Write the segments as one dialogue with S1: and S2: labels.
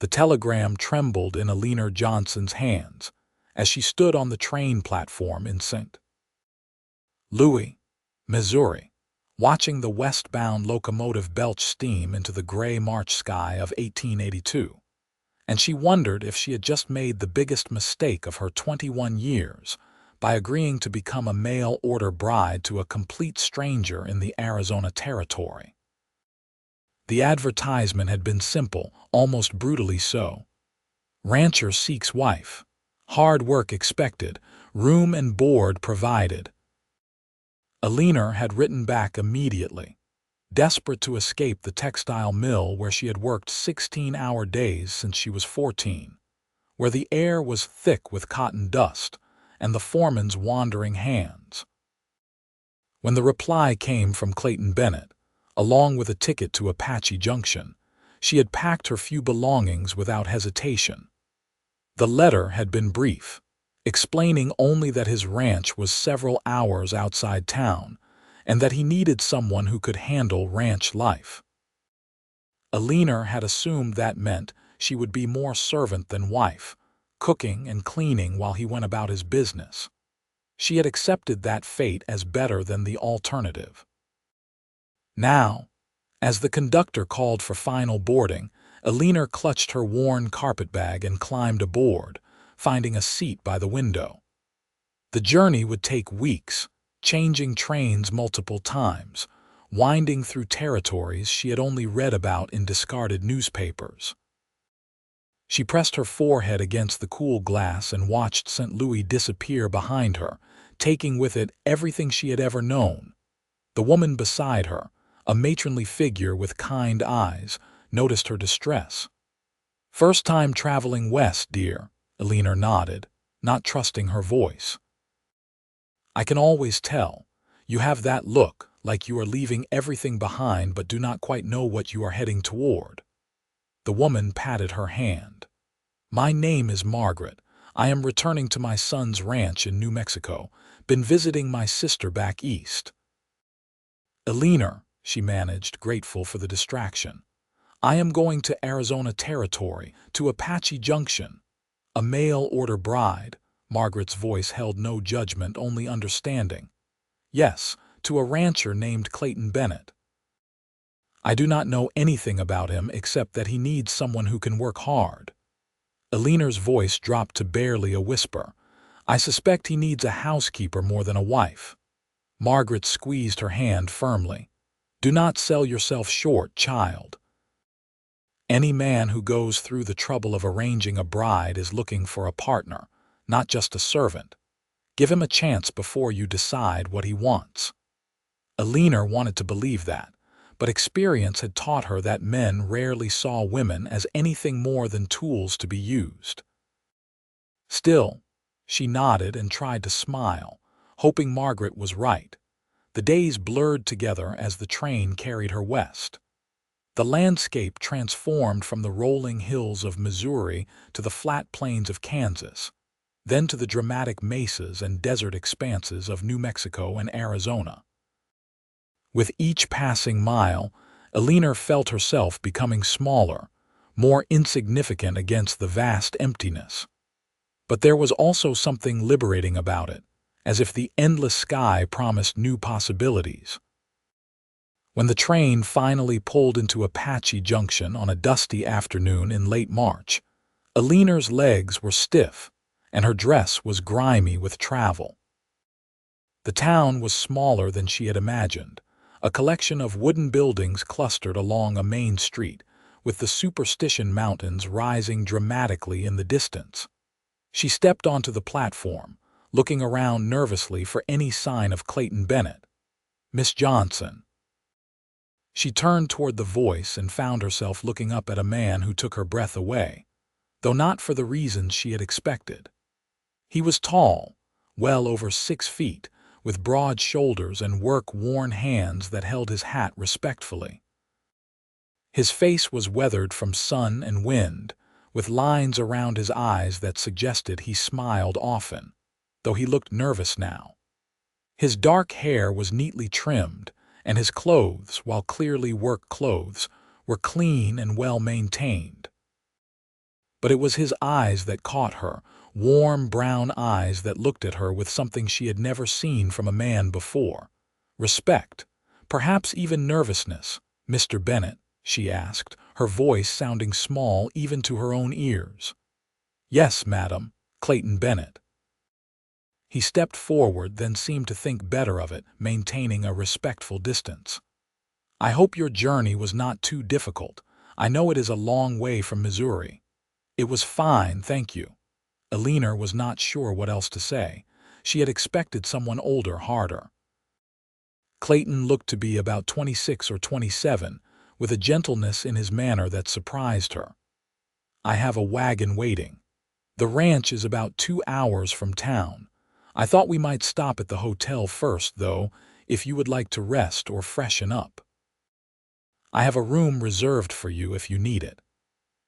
S1: The telegram trembled in Eleanor Johnson's hands as she stood on the train platform in St. Louis, Missouri, watching the westbound locomotive belch steam into the gray March sky of 1882. And she wondered if she had just made the biggest mistake of her 21 years by agreeing to become a mail-order bride to a complete stranger in the Arizona Territory. The advertisement had been simple, almost brutally so. Rancher seeks wife. Hard work expected. Room and board provided. Eleanor had written back immediately, desperate to escape the textile mill where she had worked 16-hour days since she was 14, where the air was thick with cotton dust and the foreman's wandering hands. When the reply came from Clayton Bennett, along with a ticket to Apache Junction, she had packed her few belongings without hesitation. The letter had been brief, explaining only that his ranch was several hours outside town and that he needed someone who could handle ranch life. Eleanor had assumed that meant she would be more servant than wife, cooking and cleaning while he went about his business. She had accepted that fate as better than the alternative. Now, as the conductor called for final boarding, Eleanor clutched her worn carpetbag and climbed aboard, finding a seat by the window. The journey would take weeks, changing trains multiple times, winding through territories she had only read about in discarded newspapers. She pressed her forehead against the cool glass and watched St. Louis disappear behind her, taking with it everything she had ever known. The woman beside her, a matronly figure with kind eyes, noticed her distress. "First time traveling west, dear," Eleanor nodded, not trusting her voice. "I can always tell. You have that look, like you are leaving everything behind but do not quite know what you are heading toward." The woman patted her hand. "My name is Margaret. I am returning to my son's ranch in New Mexico. Been visiting my sister back east." "Eleanor," she managed, grateful for the distraction, "I am going to Arizona Territory, to Apache Junction. A mail-order bride." Margaret's voice held no judgment, only understanding. "Yes, to a rancher named Clayton Bennett. I do not know anything about him except that he needs someone who can work hard." Eleanor's voice dropped to barely a whisper. "I suspect he needs a housekeeper more than a wife." Margaret squeezed her hand firmly. "Do not sell yourself short, child. Any man who goes through the trouble of arranging a bride is looking for a partner, not just a servant. Give him a chance before you decide what he wants." Eleanor wanted to believe that, but experience had taught her that men rarely saw women as anything more than tools to be used. Still, she nodded and tried to smile, hoping Margaret was right. The days blurred together as the train carried her west. The landscape transformed from the rolling hills of Missouri to the flat plains of Kansas, then to the dramatic mesas and desert expanses of New Mexico and Arizona. With each passing mile, Eleanor felt herself becoming smaller, more insignificant against the vast emptiness. But there was also something liberating about it, as if the endless sky promised new possibilities. When the train finally pulled into Apache Junction on a dusty afternoon in late March, Eleanor's legs were stiff, and her dress was grimy with travel. The town was smaller than she had imagined, a collection of wooden buildings clustered along a main street, with the Superstition Mountains rising dramatically in the distance. She stepped onto the platform, looking around nervously for any sign of Clayton Bennett. "Miss Johnson." She turned toward the voice and found herself looking up at a man who took her breath away, though not for the reasons she had expected. He was tall, well over 6 feet, with broad shoulders and work-worn hands that held his hat respectfully. His face was weathered from sun and wind, with lines around his eyes that suggested he smiled often, though he looked nervous now. His dark hair was neatly trimmed, and his clothes, while clearly work clothes, were clean and well-maintained. But it was his eyes that caught her, warm brown eyes that looked at her with something she had never seen from a man before. Respect, perhaps even nervousness. "Mr. Bennett?" she asked, her voice sounding small even to her own ears. "Yes, madam, Clayton Bennett." He stepped forward, then seemed to think better of it, maintaining a respectful distance. "I hope your journey was not too difficult. I know it is a long way from Missouri." "It was fine, thank you." Eleanor was not sure what else to say. She had expected someone older, harder. Clayton looked to be about 26 or 27, with a gentleness in his manner that surprised her. "I have a wagon waiting. The ranch is about 2 hours from town. I thought we might stop at the hotel first, though, if you would like to rest or freshen up. I have a room reserved for you if you need it."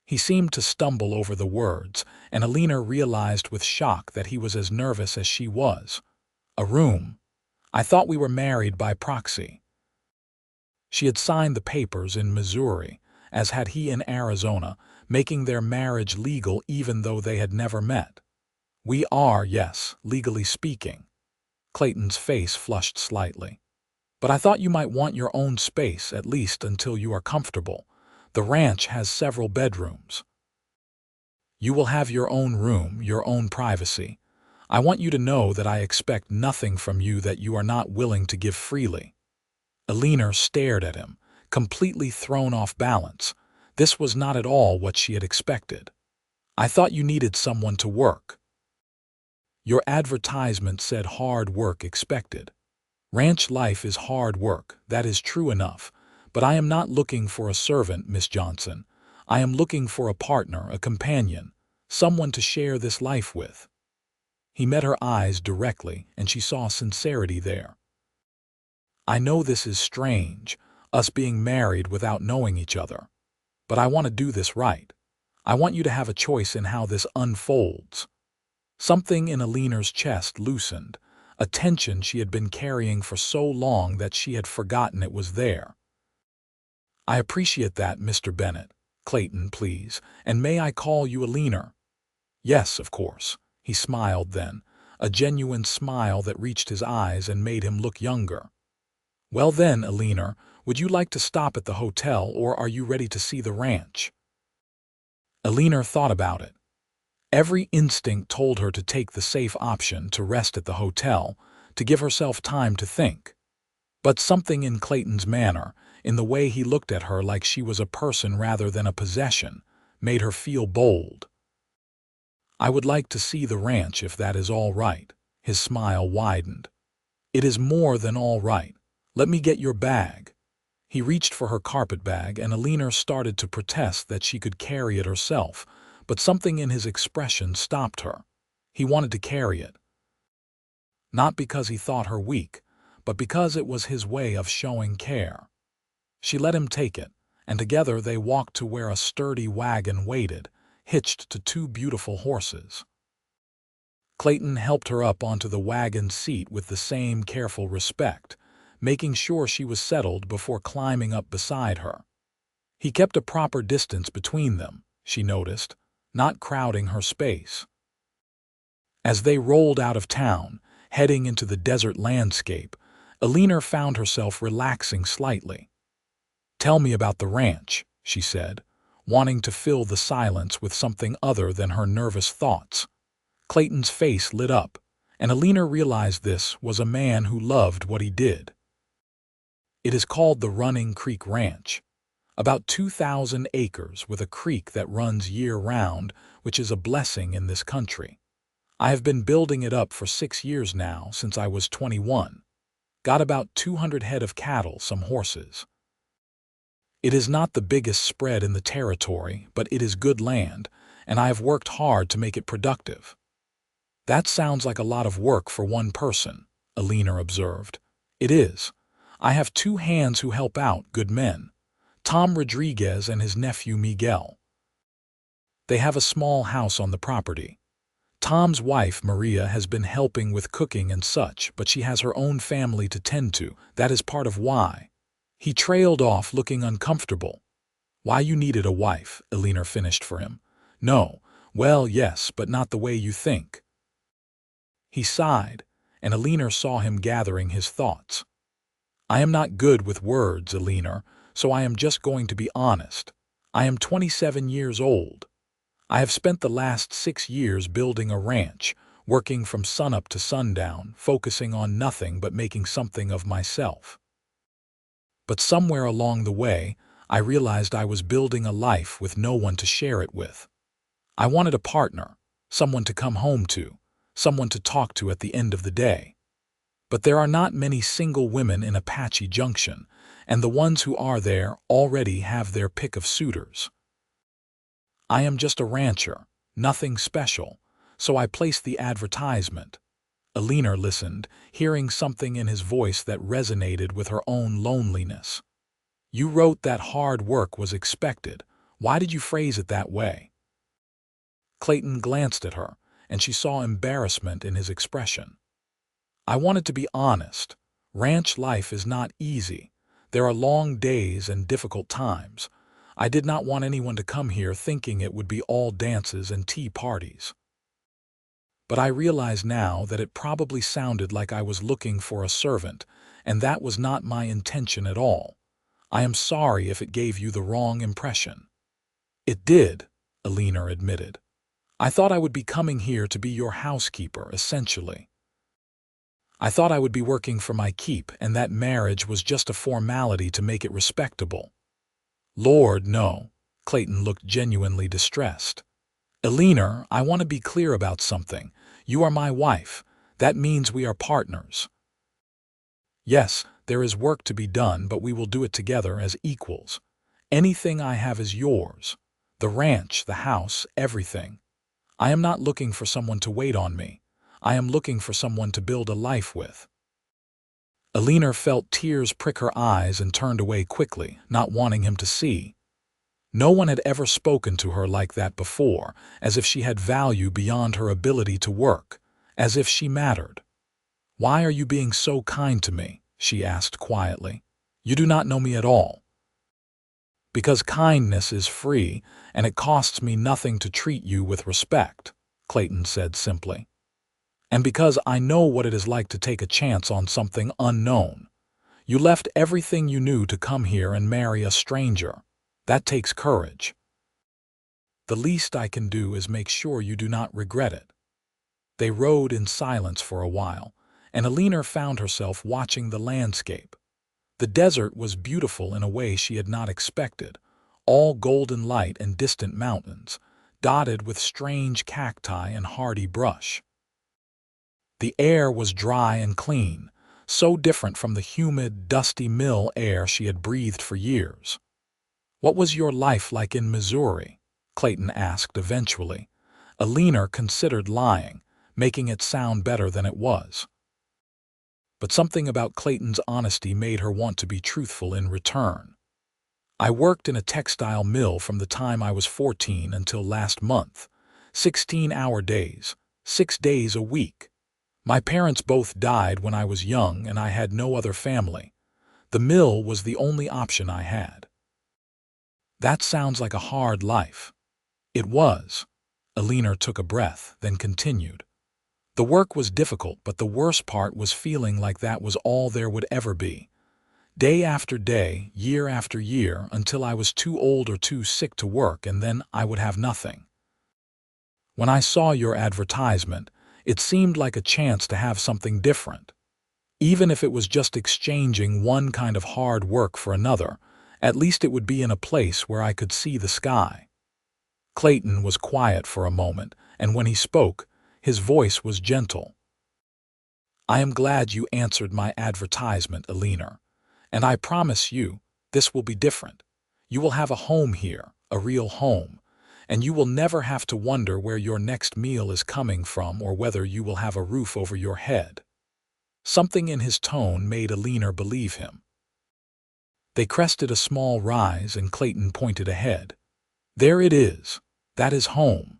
S1: He seemed to stumble over the words, and Eleanor realized with shock that he was as nervous as she was. "A room? I thought we were married by proxy." She had signed the papers in Missouri, as had he in Arizona, making their marriage legal even though they had never met. "We are, yes, legally speaking." Clayton's face flushed slightly. "But I thought you might want your own space, at least until you are comfortable. The ranch has several bedrooms." "You will have your own room, your own privacy. I want you to know that I expect nothing from you that you are not willing to give freely." Eleanor stared at him, completely thrown off balance. This was not at all what she had expected. "I thought you needed someone to work." "Your advertisement said hard work expected." "Ranch life is hard work, that is true enough. But I am not looking for a servant, Miss Johnson. I am looking for a partner, a companion, someone to share this life with." He met her eyes directly, and she saw sincerity there. "I know this is strange, us being married without knowing each other. But I want to do this right. I want you to have a choice in how this unfolds." Something in Eleanor's chest loosened, a tension she had been carrying for so long that she had forgotten it was there. "I appreciate that, Mr. Bennett. Clayton, please, and may I call you Eleanor?" "Yes, of course." He smiled then, a genuine smile that reached his eyes and made him look younger. "Well then, Eleanor, would you like to stop at the hotel, or are you ready to see the ranch?" Eleanor thought about it. Every instinct told her to take the safe option, to rest at the hotel, to give herself time to think. But something in Clayton's manner, in the way he looked at her like she was a person rather than a possession, made her feel bold. "I would like to see the ranch if that is all right." His smile widened. "It is more than all right. Let me get your bag." He reached for her carpet bag, and Eleanor started to protest that she could carry it herself, but something in his expression stopped her. He wanted to carry it. Not because he thought her weak, but because it was his way of showing care. She let him take it, and together they walked to where a sturdy wagon waited, hitched to 2 beautiful horses. Clayton helped her up onto the wagon seat with the same careful respect, making sure she was settled before climbing up beside her. He kept a proper distance between them, she noticed, not crowding her space. As they rolled out of town, heading into the desert landscape, Eleanor found herself relaxing slightly. "Tell me about the ranch," she said, wanting to fill the silence with something other than her nervous thoughts. Clayton's face lit up, and Eleanor realized this was a man who loved what he did. "It is called the Running Creek Ranch. About 2,000 acres with a creek that runs year-round, which is a blessing in this country. I have been building it up for 6 years now, since I was 21. Got about 200 head of cattle, some horses. It is not the biggest spread in the territory, but it is good land, and I have worked hard to make it productive." "That sounds like a lot of work for one person," Eleanor observed. "It is. I have 2 hands who help out, good men. Tom Rodriguez and his nephew Miguel. They have a small house on the property. Tom's wife, Maria, has been helping with cooking and such, but she has her own family to tend to. That is part of why." He trailed off, looking uncomfortable. "Why you needed a wife," Eleanor finished for him. "No, Well, yes, but not the way you think. He sighed, and Eleanor saw him gathering his thoughts. I am not good with words, Eleanor, so I am just going to be honest. I am 27 years old. I have spent the last 6 years building a ranch, working from sunup to sundown, focusing on nothing but making something of myself. But somewhere along the way, I realized I was building a life with no one to share it with. I wanted a partner, someone to come home to, someone to talk to at the end of the day. But there are not many single women in Apache Junction, and the ones who are there already have their pick of suitors. I am just a rancher, nothing special, so I placed the advertisement. Eleanor listened, hearing something in his voice that resonated with her own loneliness. You wrote that hard work was expected. Why did you phrase it that way? Clayton glanced at her, and she saw embarrassment in his expression. I wanted to be honest. Ranch life is not easy. There are long days and difficult times. I did not want anyone to come here thinking it would be all dances and tea parties. But I realize now that it probably sounded like I was looking for a servant, and that was not my intention at all. I am sorry if it gave you the wrong impression. It did, Eleanor admitted. I thought I would be coming here to be your housekeeper, essentially. I thought I would be working for my keep, and that marriage was just a formality to make it respectable. Lord, no. Clayton looked genuinely distressed. Eleanor, I want to be clear about something. You are my wife. That means we are partners. Yes, there is work to be done, but we will do it together as equals. Anything I have is yours. The ranch, the house, everything. I am not looking for someone to wait on me. I am looking for someone to build a life with. Eleanor felt tears prick her eyes and turned away quickly, not wanting him to see. No one had ever spoken to her like that before, as if she had value beyond her ability to work, as if she mattered. Why are you being so kind to me? She asked quietly. You do not know me at all. Because kindness is free, and it costs me nothing to treat you with respect, Clayton said simply. And because I know what it is like to take a chance on something unknown. You left everything you knew to come here and marry a stranger. That takes courage. The least I can do is make sure you do not regret it. They rode in silence for a while, and Eleanor found herself watching the landscape. The desert was beautiful in a way she had not expected, all golden light and distant mountains, dotted with strange cacti and hardy brush. The air was dry and clean, so different from the humid, dusty mill air she had breathed for years. What was your life like in Missouri? Clayton asked eventually. Eleanor considered lying, making it sound better than it was. But something about Clayton's honesty made her want to be truthful in return. I worked in a textile mill from the time I was 14 until last month. 16-hour days, 6 days a week. My parents both died when I was young and I had no other family. The mill was the only option I had. That sounds like a hard life. It was. Eleanor took a breath, then continued. The work was difficult, but the worst part was feeling like that was all there would ever be. Day after day, year after year, until I was too old or too sick to work, and then I would have nothing. When I saw your advertisement, it seemed like a chance to have something different. Even if it was just exchanging one kind of hard work for another, at least it would be in a place where I could see the sky. Clayton was quiet for a moment, and when he spoke, his voice was gentle. I am glad you answered my advertisement, Eleanor, and I promise you, this will be different. You will have a home here, a real home, and you will never have to wonder where your next meal is coming from or whether you will have a roof over your head. Something in his tone made Eleanor believe him. They crested a small rise and Clayton pointed ahead. There it is. That is home.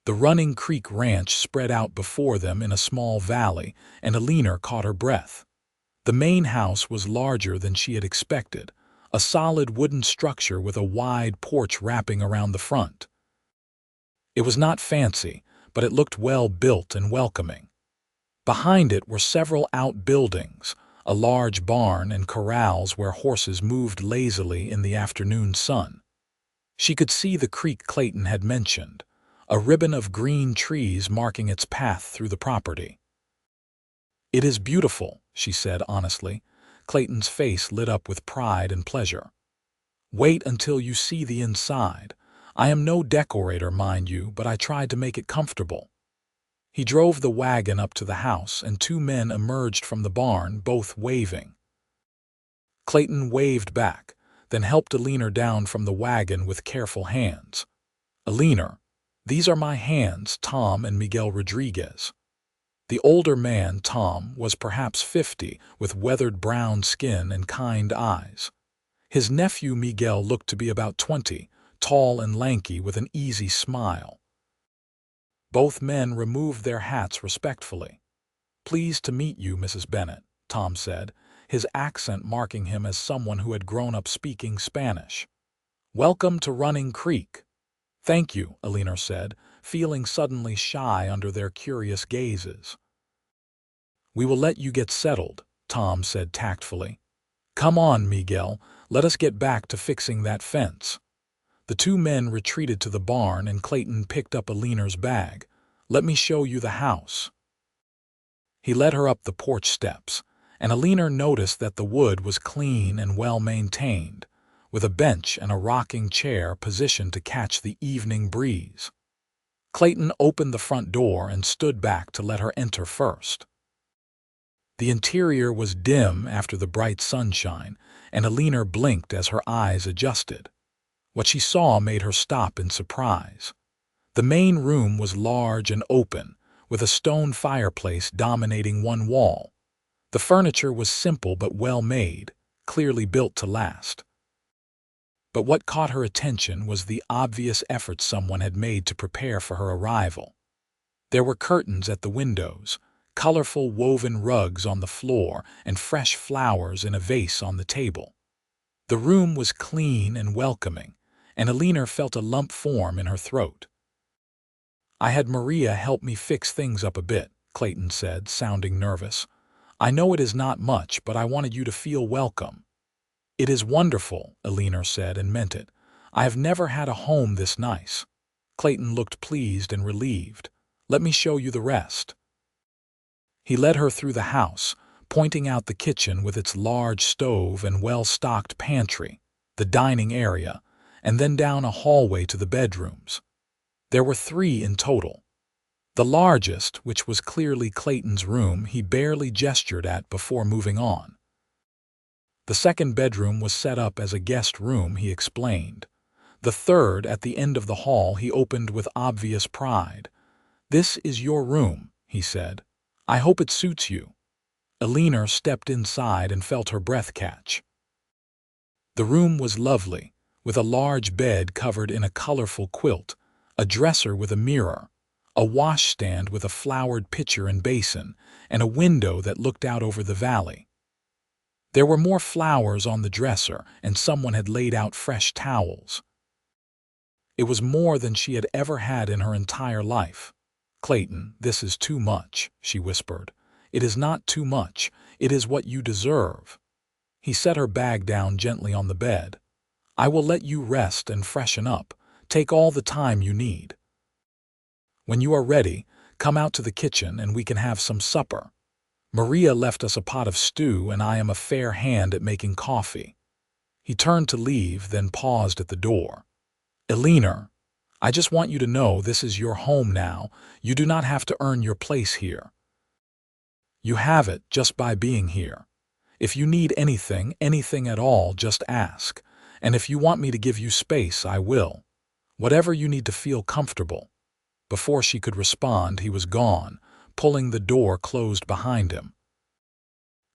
S1: The Running Creek Ranch spread out before them in a small valley, and Eleanor caught her breath. The main house was larger than she had expected, a solid wooden structure with a wide porch wrapping around the front. It was not fancy, but it looked well built and welcoming. Behind it were several outbuildings, a large barn and corrals where horses moved lazily in the afternoon sun. She could see the creek Clayton had mentioned, a ribbon of green trees marking its path through the property. "It is beautiful," she said honestly. Clayton's face lit up with pride and pleasure. "Wait until you see the inside. I am no decorator, mind you, but I tried to make it comfortable." He drove the wagon up to the house, and two men emerged from the barn, both waving. Clayton waved back, then helped Eleanor down from the wagon with careful hands. "Eleanor, these are my hands, Tom and Miguel Rodriguez." The older man, Tom, was perhaps 50, with weathered brown skin and kind eyes. His nephew Miguel looked to be about 20, tall and lanky with an easy smile. Both men removed their hats respectfully. "Pleased to meet you, Mrs. Bennett," Tom said, his accent marking him as someone who had grown up speaking Spanish. "Welcome to Running Creek." "Thank you," Eleanor said, feeling suddenly shy under their curious gazes. "We will let you get settled," Tom said tactfully. "Come on, Miguel, let us get back to fixing that fence." The two men retreated to the barn, and Clayton picked up Eleanor's bag. "Let me show you the house." He led her up the porch steps, and Eleanor noticed that the wood was clean and well-maintained, with a bench and a rocking chair positioned to catch the evening breeze. Clayton opened the front door and stood back to let her enter first. The interior was dim after the bright sunshine, and Eleanor blinked as her eyes adjusted. What she saw made her stop in surprise. The main room was large and open, with a stone fireplace dominating one wall. The furniture was simple but well made, clearly built to last. But what caught her attention was the obvious effort someone had made to prepare for her arrival. There were curtains at the windows, colorful woven rugs on the floor, and fresh flowers in a vase on the table. The room was clean and welcoming, and Eleanor felt a lump form in her throat. "I had Maria help me fix things up a bit," Clayton said, sounding nervous. "I know it is not much, but I wanted you to feel welcome." "It is wonderful," Eleanor said, and meant it. "I have never had a home this nice." Clayton looked pleased and relieved. "Let me show you the rest." He led her through the house, pointing out the kitchen with its large stove and well-stocked pantry, the dining area, and then down a hallway to the bedrooms. There were 3 in total. The largest, which was clearly Clayton's room, he barely gestured at before moving on. The second bedroom was set up as a guest room, he explained. The third, at the end of the hall, he opened with obvious pride. "This is your room," he said. "I hope it suits you." Eleanor stepped inside and felt her breath catch. The room was lovely, with a large bed covered in a colorful quilt, a dresser with a mirror, a washstand with a flowered pitcher and basin, and a window that looked out over the valley. There were more flowers on the dresser, and someone had laid out fresh towels. It was more than she had ever had in her entire life. "Clayton, this is too much," she whispered. "It is not too much. It is what you deserve." He set her bag down gently on the bed. "I will let you rest and freshen up. Take all the time you need. When you are ready, come out to the kitchen and we can have some supper. Maria left us a pot of stew, and I am a fair hand at making coffee." He turned to leave, then paused at the door. "Eleanor, I just want you to know this is your home now. You do not have to earn your place here. You have it just by being here. If you need anything, anything at all, just ask. And if you want me to give you space, I will. Whatever you need to feel comfortable." Before she could respond, he was gone, pulling the door closed behind him.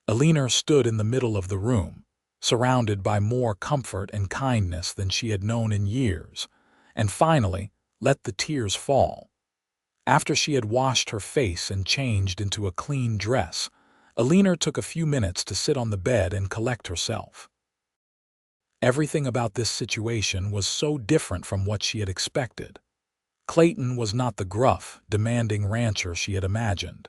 S1: Eleanor stood in the middle of the room, surrounded by more comfort and kindness than she had known in years, and finally let the tears fall. After she had washed her face and changed into a clean dress, Eleanor took a few minutes to sit on the bed and collect herself. Everything about this situation was so different from what she had expected. Clayton was not the gruff, demanding rancher she had imagined.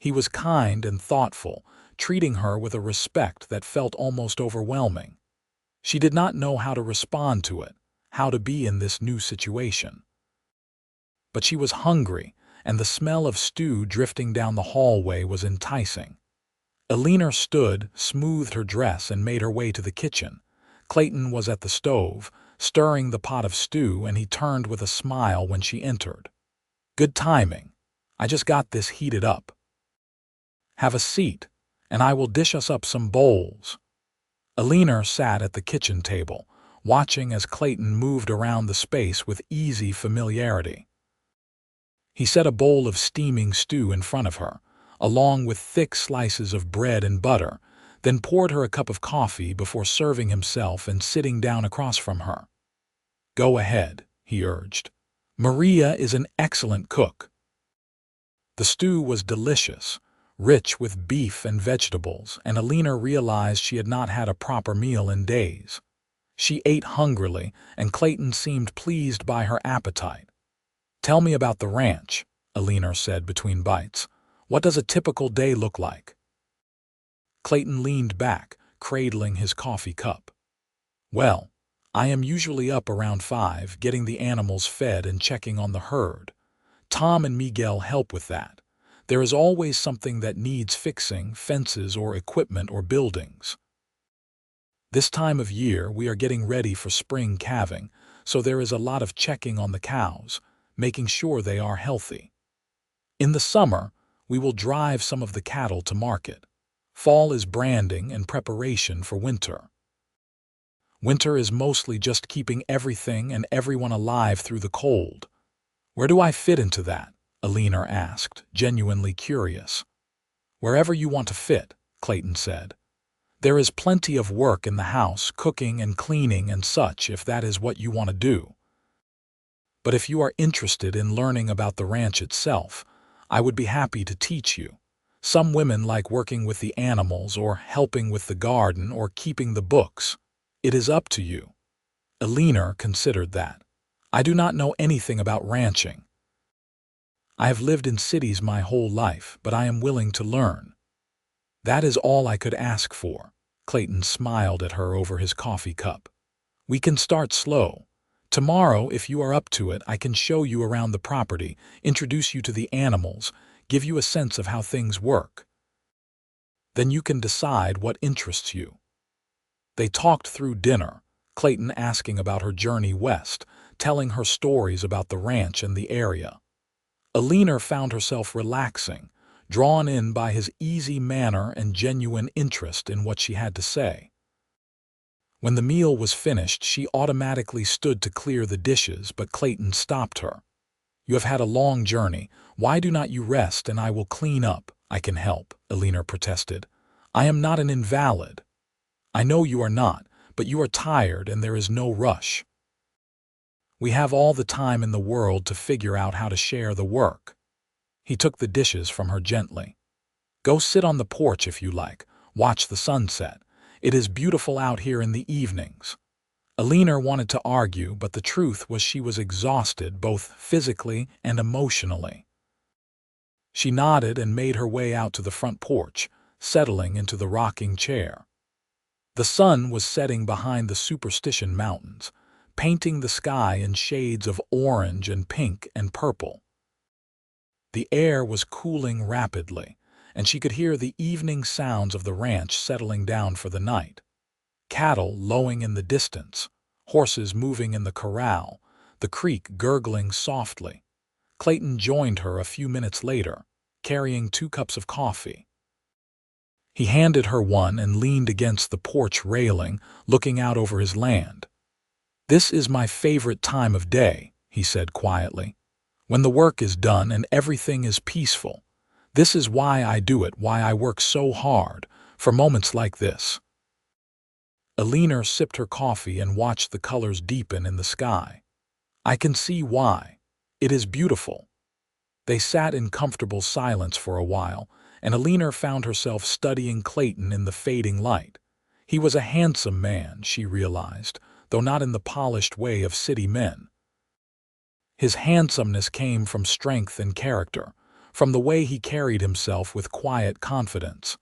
S1: He was kind and thoughtful, treating her with a respect that felt almost overwhelming. She did not know how to respond to it, how to be in this new situation. But she was hungry, and the smell of stew drifting down the hallway was enticing. Eleanor stood, smoothed her dress, and made her way to the kitchen. Clayton was at the stove, stirring the pot of stew, and he turned with a smile when she entered. "Good timing. I just got this heated up. Have a seat, and I will dish us up some bowls." Eleanor sat at the kitchen table, watching as Clayton moved around the space with easy familiarity. He set a bowl of steaming stew in front of her, along with thick slices of bread and butter, then poured her a cup of coffee before serving himself and sitting down across from her. "Go ahead," he urged. "Maria is an excellent cook." The stew was delicious, rich with beef and vegetables, and Eleanor realized she had not had a proper meal in days. She ate hungrily, and Clayton seemed pleased by her appetite. "Tell me about the ranch," Eleanor said between bites. "What does a typical day look like?" Clayton leaned back, cradling his coffee cup. "Well, I am usually up around 5, getting the animals fed and checking on the herd. Tom and Miguel help with that. There is always something that needs fixing, fences or equipment or buildings. This time of year we are getting ready for spring calving, so there is a lot of checking on the cows, making sure they are healthy. In the summer, we will drive some of the cattle to market. Fall is branding and preparation for winter. Winter is mostly just keeping everything and everyone alive through the cold." "Where do I fit into that?" Eleanor asked, genuinely curious. "Wherever you want to fit," Clayton said. "There is plenty of work in the house, cooking and cleaning and such, if that is what you want to do. But if you are interested in learning about the ranch itself, I would be happy to teach you. Some women like working with the animals or helping with the garden or keeping the books. It is up to you." Eleanor considered that. "I do not know anything about ranching. I have lived in cities my whole life, but I am willing to learn." "That is all I could ask for." Clayton smiled at her over his coffee cup. "We can start slow. Tomorrow, if you are up to it, I can show you around the property, introduce you to the animals, give you a sense of how things work. Then you can decide what interests you." They talked through dinner, Clayton asking about her journey west, telling her stories about the ranch and the area. Eleanor found herself relaxing, drawn in by his easy manner and genuine interest in what she had to say. When the meal was finished, she automatically stood to clear the dishes, but Clayton stopped her. "You have had a long journey. Why do not you rest and I will clean up?" "I can help," Eleanor protested. "I am not an invalid." "I know you are not, but you are tired and there is no rush. We have all the time in the world to figure out how to share the work." He took the dishes from her gently. "Go sit on the porch if you like. Watch the sunset. It is beautiful out here in the evenings." Eleanor wanted to argue, but the truth was she was exhausted both physically and emotionally. She nodded and made her way out to the front porch, settling into the rocking chair. The sun was setting behind the Superstition Mountains, painting the sky in shades of orange and pink and purple. The air was cooling rapidly, and she could hear the evening sounds of the ranch settling down for the night. Cattle lowing in the distance, horses moving in the corral, the creek gurgling softly. Clayton joined her a few minutes later, carrying 2 cups of coffee. He handed her one and leaned against the porch railing, looking out over his land. "This is my favorite time of day," he said quietly. "When the work is done and everything is peaceful. This is why I do it, why I work so hard, for moments like this." Eleanor sipped her coffee and watched the colors deepen in the sky. "I can see why. It is beautiful." They sat in comfortable silence for a while, and Eleanor found herself studying Clayton in the fading light. He was a handsome man, she realized, though not in the polished way of city men. His handsomeness came from strength and character, from the way he carried himself with quiet confidence.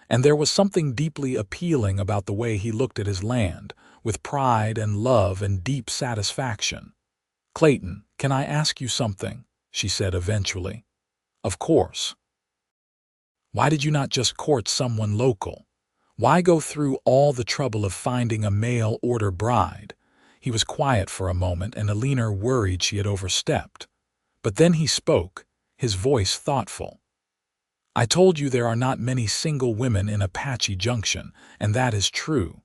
S1: And there was something deeply appealing about the way he looked at his land, with pride and love and deep satisfaction. "Clayton, can I ask you something?" she said eventually. "Of course." "Why did you not just court someone local? Why go through all the trouble of finding a mail-order bride?" He was quiet for a moment, and Eleanor worried she had overstepped. But then he spoke, his voice thoughtful. "I told you there are not many single women in Apache Junction, and that is true.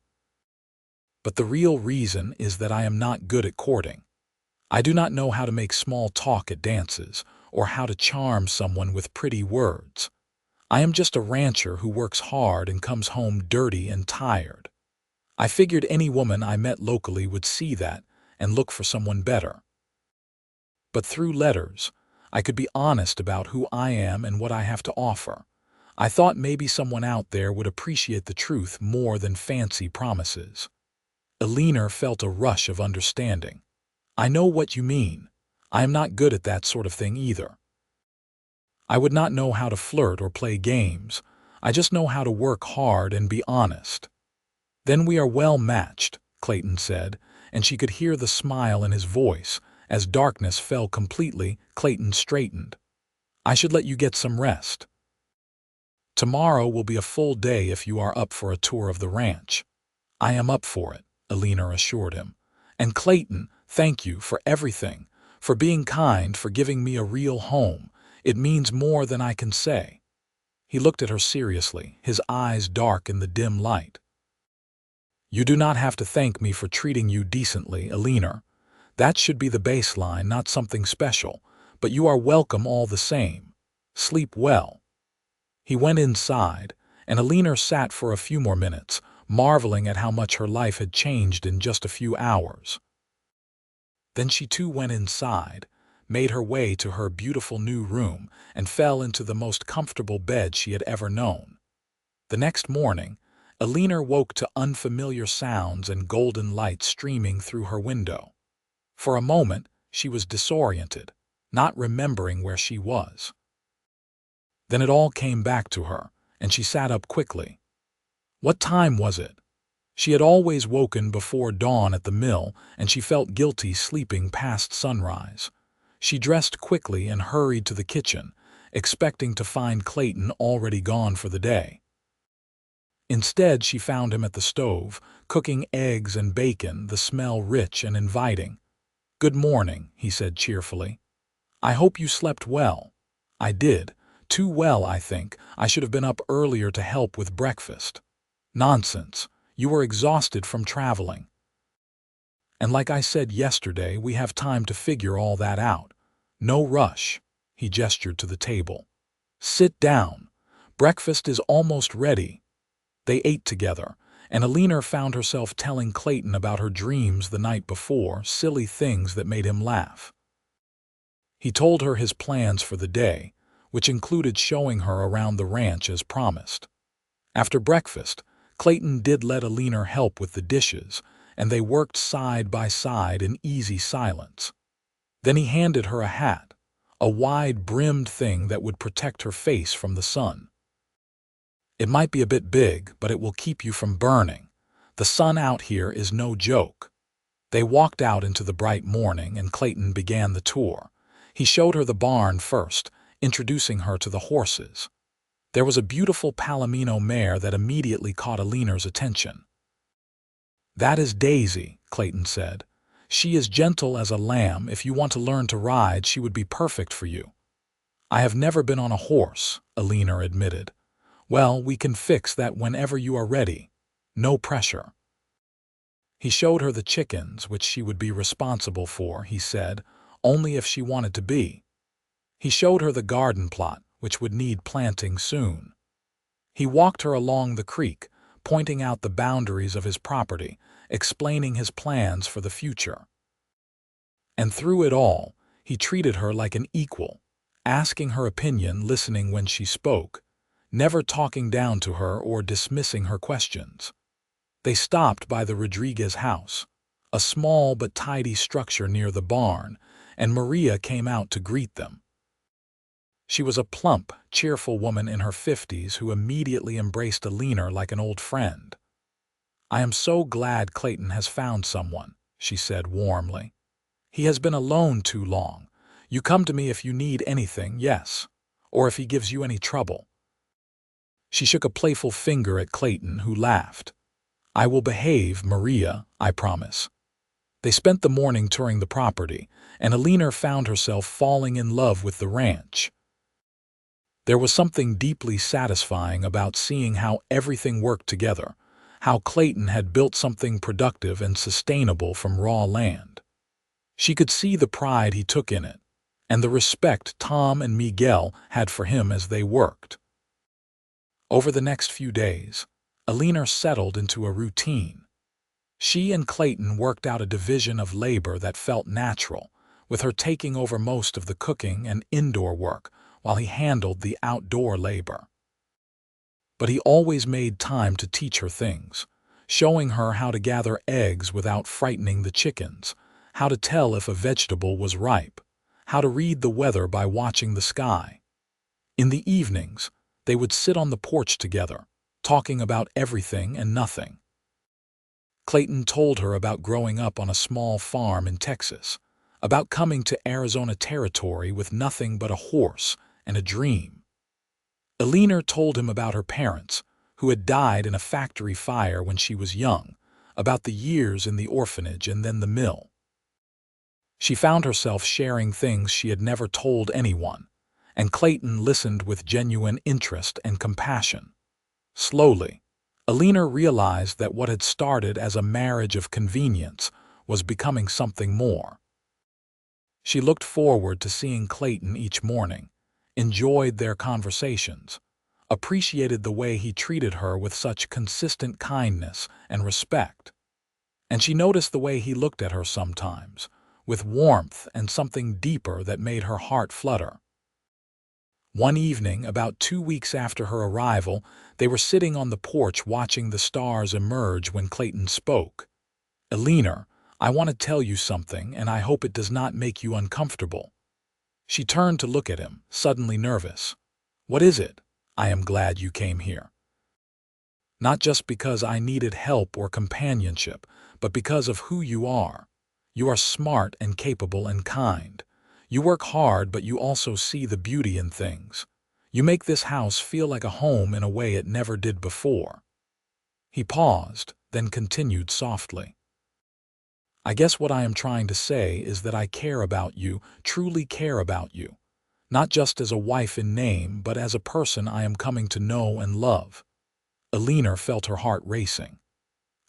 S1: But the real reason is that I am not good at courting. I do not know how to make small talk at dances, or how to charm someone with pretty words. I am just a rancher who works hard and comes home dirty and tired. I figured any woman I met locally would see that and look for someone better. But through letters, I could be honest about who I am and what I have to offer. I thought maybe someone out there would appreciate the truth more than fancy promises." Eleanor felt a rush of understanding. "I know what you mean. I am not good at that sort of thing either. I would not know how to flirt or play games. I just know how to work hard and be honest." "Then we are well matched," Clayton said, and she could hear the smile in his voice. As darkness fell completely, Clayton straightened. "I should let you get some rest. Tomorrow will be a full day if you are up for a tour of the ranch." "I am up for it," Eleanor assured him. "And Clayton, thank you for everything, for being kind, for giving me a real home. It means more than I can say." He looked at her seriously, his eyes dark in the dim light. "You do not have to thank me for treating you decently, Eleanor. That should be the baseline, not something special, but you are welcome all the same. Sleep well." He went inside, and Eleanor sat for a few more minutes, marveling at how much her life had changed in just a few hours. Then she too went inside, made her way to her beautiful new room, and fell into the most comfortable bed she had ever known. The next morning, Eleanor woke to unfamiliar sounds and golden light streaming through her window. For a moment, she was disoriented, not remembering where she was. Then it all came back to her, and she sat up quickly. What time was it? She had always woken before dawn at the mill, and she felt guilty sleeping past sunrise. She dressed quickly and hurried to the kitchen, expecting to find Clayton already gone for the day. Instead, she found him at the stove, cooking eggs and bacon, the smell rich and inviting. "Good morning," he said cheerfully. "I hope you slept well." "I did. Too well, I think. I should have been up earlier to help with breakfast." "Nonsense. You were exhausted from traveling. And like I said yesterday, we have time to figure all that out. No rush." He gestured to the table. "Sit down. Breakfast is almost ready." They ate together, and Eleanor found herself telling Clayton about her dreams the night before, silly things that made him laugh. He told her his plans for the day, which included showing her around the ranch as promised. After breakfast, Clayton did let Eleanor help with the dishes, and they worked side by side in easy silence. Then he handed her a hat, a wide-brimmed thing that would protect her face from the sun. "It might be a bit big, but it will keep you from burning. The sun out here is no joke." They walked out into the bright morning, and Clayton began the tour. He showed her the barn first, introducing her to the horses. There was a beautiful Palomino mare that immediately caught Eleanor's attention. "That is Daisy," Clayton said. "She is gentle as a lamb. If you want to learn to ride, she would be perfect for you." "I have never been on a horse," Eleanor admitted. "Well, we can fix that whenever you are ready. No pressure." He showed her the chickens, which she would be responsible for, he said, only if she wanted to be. He showed her the garden plot, which would need planting soon. He walked her along the creek, pointing out the boundaries of his property, explaining his plans for the future. And through it all, he treated her like an equal, asking her opinion, listening when she spoke, never talking down to her or dismissing her questions. They stopped by the Rodriguez house, a small but tidy structure near the barn, and Maria came out to greet them. She was a plump, cheerful woman in her 50s who immediately embraced Eleanor like an old friend. "I am so glad Clayton has found someone," she said warmly. "He has been alone too long. You come to me if you need anything, yes, or if he gives you any trouble." She shook a playful finger at Clayton, who laughed. "I will behave, Maria, I promise." They spent the morning touring the property, and Eleanor found herself falling in love with the ranch. There was something deeply satisfying about seeing how everything worked together, how Clayton had built something productive and sustainable from raw land. She could see the pride he took in it, and the respect Tom and Miguel had for him as they worked. Over the next few days, Eleanor settled into a routine. She and Clayton worked out a division of labor that felt natural, with her taking over most of the cooking and indoor work while he handled the outdoor labor. But he always made time to teach her things, showing her how to gather eggs without frightening the chickens, how to tell if a vegetable was ripe, how to read the weather by watching the sky. In the evenings, they would sit on the porch together, talking about everything and nothing. Clayton told her about growing up on a small farm in Texas, about coming to Arizona territory with nothing but a horse and a dream. Eleanor told him about her parents, who had died in a factory fire when she was young, about the years in the orphanage and then the mill. She found herself sharing things she had never told anyone, and Clayton listened with genuine interest and compassion. Slowly, Eleanor realized that what had started as a marriage of convenience was becoming something more. She looked forward to seeing Clayton each morning, enjoyed their conversations, appreciated the way he treated her with such consistent kindness and respect. And she noticed the way he looked at her sometimes, with warmth and something deeper that made her heart flutter. One evening, about 2 weeks after her arrival, they were sitting on the porch watching the stars emerge when Clayton spoke. "Eleanor, I want to tell you something, and I hope it does not make you uncomfortable." She turned to look at him, suddenly nervous. "What is it?" "I am glad you came here. Not just because I needed help or companionship, but because of who you are. You are smart and capable and kind. You work hard, but you also see the beauty in things. You make this house feel like a home in a way it never did before." He paused, then continued softly. "I guess what I am trying to say is that I care about you, truly care about you. Not just as a wife in name, but as a person I am coming to know and love." Eleanor felt her heart racing.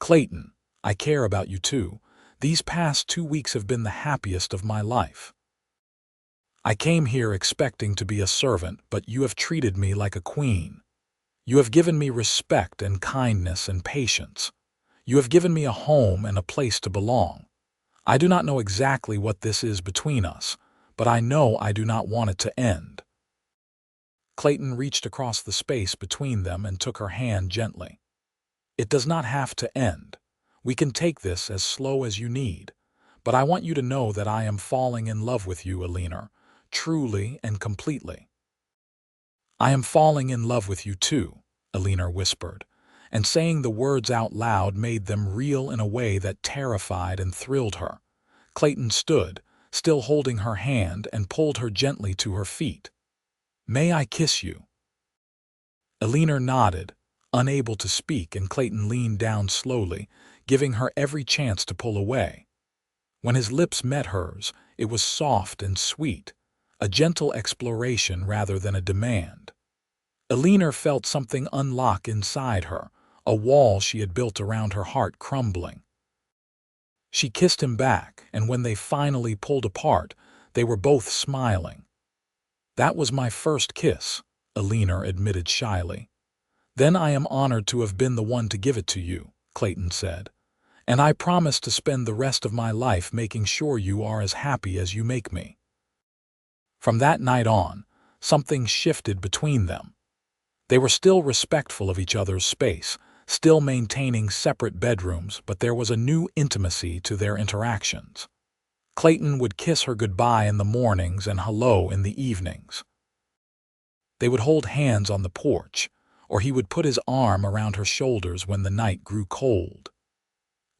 S1: "Clayton, I care about you too. These past 2 weeks have been the happiest of my life. I came here expecting to be a servant, but you have treated me like a queen. You have given me respect and kindness and patience. You have given me a home and a place to belong. I do not know exactly what this is between us, but I know I do not want it to end." Clayton reached across the space between them and took her hand gently. "It does not have to end. We can take this as slow as you need. But I want you to know that I am falling in love with you, Eleanor, truly and completely." "I am falling in love with you too," Eleanor whispered, and saying the words out loud made them real in a way that terrified and thrilled her. Clayton stood, still holding her hand, and pulled her gently to her feet. "May I kiss you?" Eleanor nodded, unable to speak, and Clayton leaned down slowly, giving her every chance to pull away. When his lips met hers, it was soft and sweet, a gentle exploration rather than a demand. Eleanor felt something unlock inside her, a wall she had built around her heart crumbling. She kissed him back, and when they finally pulled apart, they were both smiling. "That was my first kiss," Eleanor admitted shyly. "Then I am honored to have been the one to give it to you," Clayton said. "And I promise to spend the rest of my life making sure you are as happy as you make me." From that night on, something shifted between them. They were still respectful of each other's space, still maintaining separate bedrooms, but there was a new intimacy to their interactions. Clayton would kiss her goodbye in the mornings and hello in the evenings. They would hold hands on the porch, or he would put his arm around her shoulders when the night grew cold.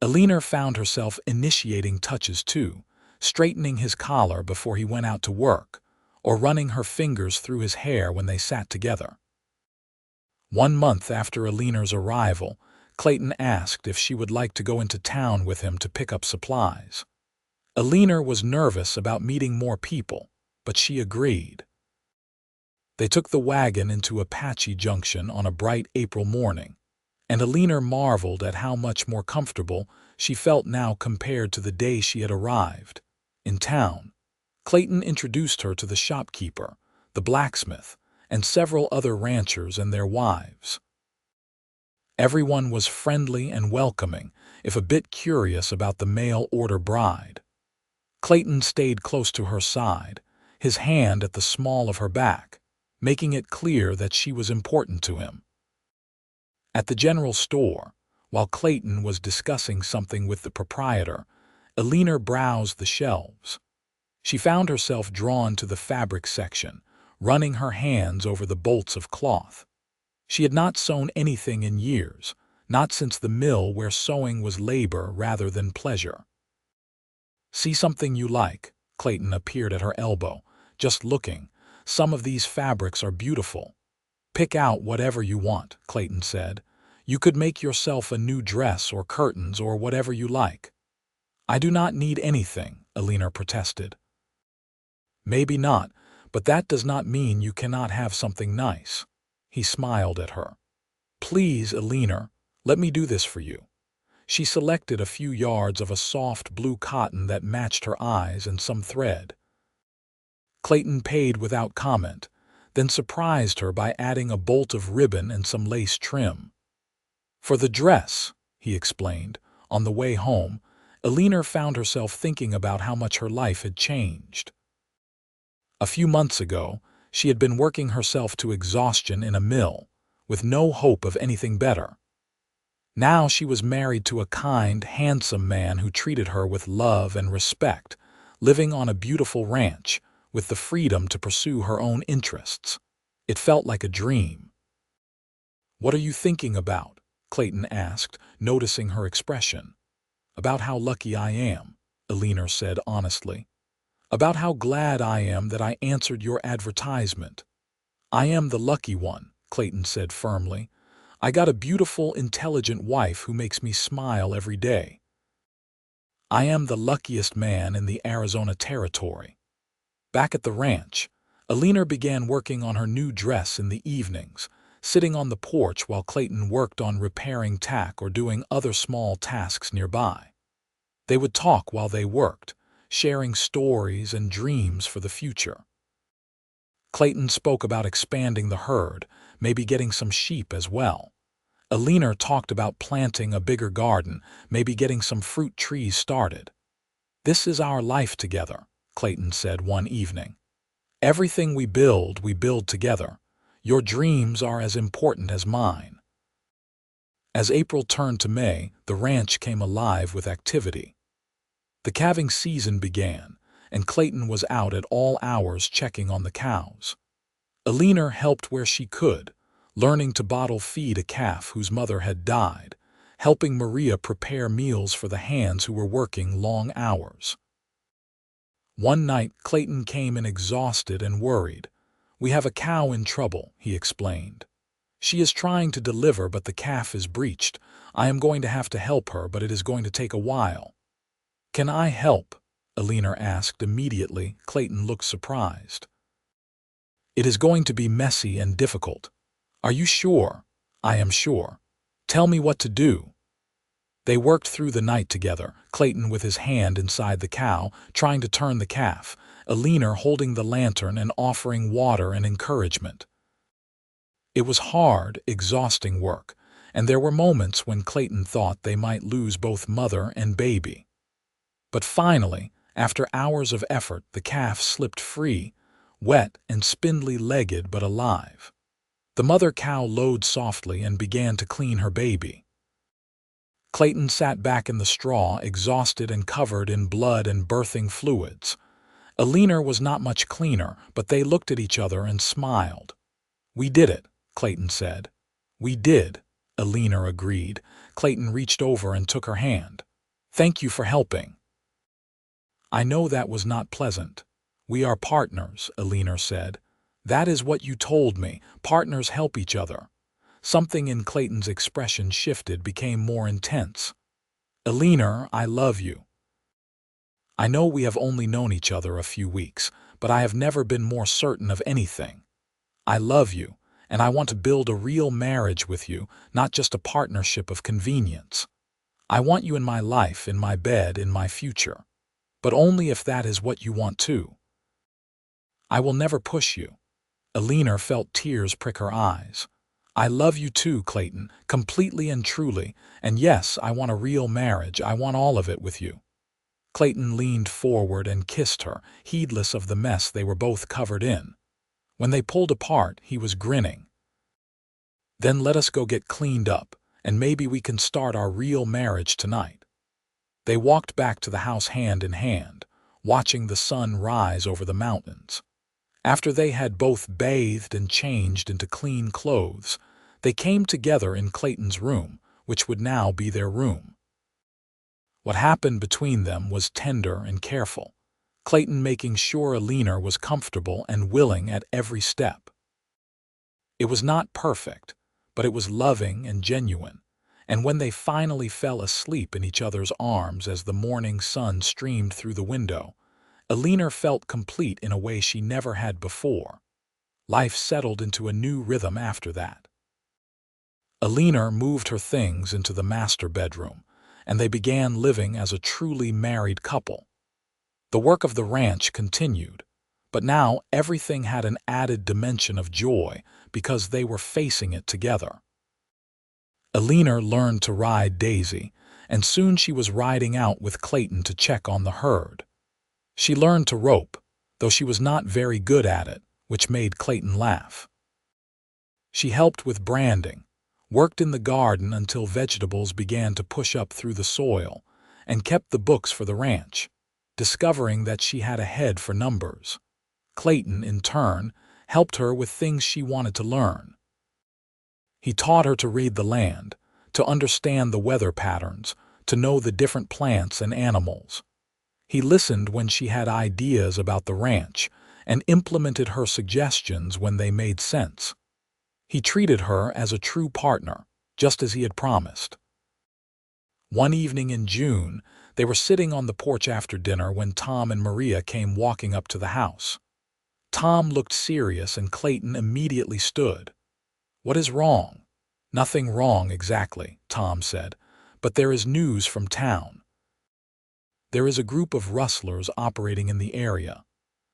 S1: Eleanor found herself initiating touches too, straightening his collar before he went out to work, or running her fingers through his hair when they sat together. 1 month after Eleanor's arrival, Clayton asked if she would like to go into town with him to pick up supplies. Eleanor was nervous about meeting more people, but she agreed. They took the wagon into Apache Junction on a bright April morning, and Eleanor marveled at how much more comfortable she felt now compared to the day she had arrived. In town, Clayton introduced her to the shopkeeper, the blacksmith, and several other ranchers and their wives. Everyone was friendly and welcoming, if a bit curious about the mail-order bride. Clayton stayed close to her side, his hand at the small of her back, making it clear that she was important to him. At the general store, while Clayton was discussing something with the proprietor, Eleanor browsed the shelves. She found herself drawn to the fabric section, running her hands over the bolts of cloth. She had not sewn anything in years, not since the mill where sewing was labor rather than pleasure. "See something you like?" Clayton appeared at her elbow, just looking. "Some of these fabrics are beautiful." "Pick out whatever you want," Clayton said. "You could make yourself a new dress or curtains or whatever you like." "I do not need anything," Eleanor protested. "Maybe not, but that does not mean you cannot have something nice." He smiled at her. "Please, Eleanor, let me do this for you." She selected a few yards of a soft blue cotton that matched her eyes and some thread. Clayton paid without comment, then surprised her by adding a bolt of ribbon and some lace trim. "For the dress," he explained. On the way home, Eleanor found herself thinking about how much her life had changed. A few months ago, she had been working herself to exhaustion in a mill, with no hope of anything better. Now she was married to a kind, handsome man who treated her with love and respect, living on a beautiful ranch, with the freedom to pursue her own interests. It felt like a dream. "What are you thinking about?" Clayton asked, noticing her expression. "About how lucky I am," Eleanor said honestly. "About how glad I am that I answered your advertisement." "I am the lucky one," Clayton said firmly. "I got a beautiful, intelligent wife who makes me smile every day. I am the luckiest man in the Arizona Territory." Back at the ranch, Eleanor began working on her new dress in the evenings, sitting on the porch while Clayton worked on repairing tack or doing other small tasks nearby. They would talk while they worked, sharing stories and dreams for the future. Clayton spoke about expanding the herd, maybe getting some sheep as well. Eleanor talked about planting a bigger garden, maybe getting some fruit trees started. "This is our life together," Clayton said one evening. "Everything we build together. Your dreams are as important as mine." As April turned to May, the ranch came alive with activity. The calving season began, and Clayton was out at all hours checking on the cows. Eleanor helped where she could, learning to bottle feed a calf whose mother had died, helping Maria prepare meals for the hands who were working long hours. One night, Clayton came in exhausted and worried. "We have a cow in trouble," he explained. "She is trying to deliver, but the calf is breached. I am going to have to help her, but it is going to take a while." "Can I help?" Eleanor asked immediately. Clayton looked surprised. "It is going to be messy and difficult." "Are you sure?" "I am sure." "Tell me what to do." They worked through the night together, Clayton with his hand inside the cow, trying to turn the calf, Eleanor holding the lantern and offering water and encouragement. It was hard, exhausting work, and there were moments when Clayton thought they might lose both mother and baby. But finally, after hours of effort, the calf slipped free, wet and spindly-legged but alive. The mother cow lowed softly and began to clean her baby. Clayton sat back in the straw, exhausted and covered in blood and birthing fluids. Eleanor was not much cleaner, but they looked at each other and smiled. "We did it," Clayton said. "We did," Eleanor agreed. Clayton reached over and took her hand. "Thank you for helping." "I know that was not pleasant. We are partners," Eleanor said. "That is what you told me. Partners help each other." Something in Clayton's expression shifted, became more intense. "Eleanor, I love you. I know we have only known each other a few weeks, but I have never been more certain of anything. I love you, and I want to build a real marriage with you, not just a partnership of convenience. I want you in my life, in my bed, in my future. But only if that is what you want too. I will never push you." Eleanor felt tears prick her eyes. "I love you too, Clayton, completely and truly, and yes, I want a real marriage. I want all of it with you." Clayton leaned forward and kissed her, heedless of the mess they were both covered in. When they pulled apart, he was grinning. "Then let us go get cleaned up, and maybe we can start our real marriage tonight." They walked back to the house hand in hand, watching the sun rise over the mountains. After they had both bathed and changed into clean clothes, they came together in Clayton's room, which would now be their room. What happened between them was tender and careful, Clayton making sure Eleanor was comfortable and willing at every step. It was not perfect, but it was loving and genuine, and when they finally fell asleep in each other's arms as the morning sun streamed through the window, Eleanor felt complete in a way she never had before. Life settled into a new rhythm after that. Eleanor moved her things into the master bedroom, and they began living as a truly married couple. The work of the ranch continued, but now everything had an added dimension of joy because they were facing it together. Eleanor learned to ride Daisy, and soon she was riding out with Clayton to check on the herd. She learned to rope, though she was not very good at it, which made Clayton laugh. She helped with branding, worked in the garden until vegetables began to push up through the soil, and kept the books for the ranch, discovering that she had a head for numbers. Clayton, in turn, helped her with things she wanted to learn. He taught her to read the land, to understand the weather patterns, to know the different plants and animals. He listened when she had ideas about the ranch and implemented her suggestions when they made sense. He treated her as a true partner, just as he had promised. One evening in June, they were sitting on the porch after dinner when Tom and Maria came walking up to the house. Tom looked serious and Clayton immediately stood. "What is wrong?" "Nothing wrong exactly," Tom said, "but there is news from town. There is a group of rustlers operating in the area.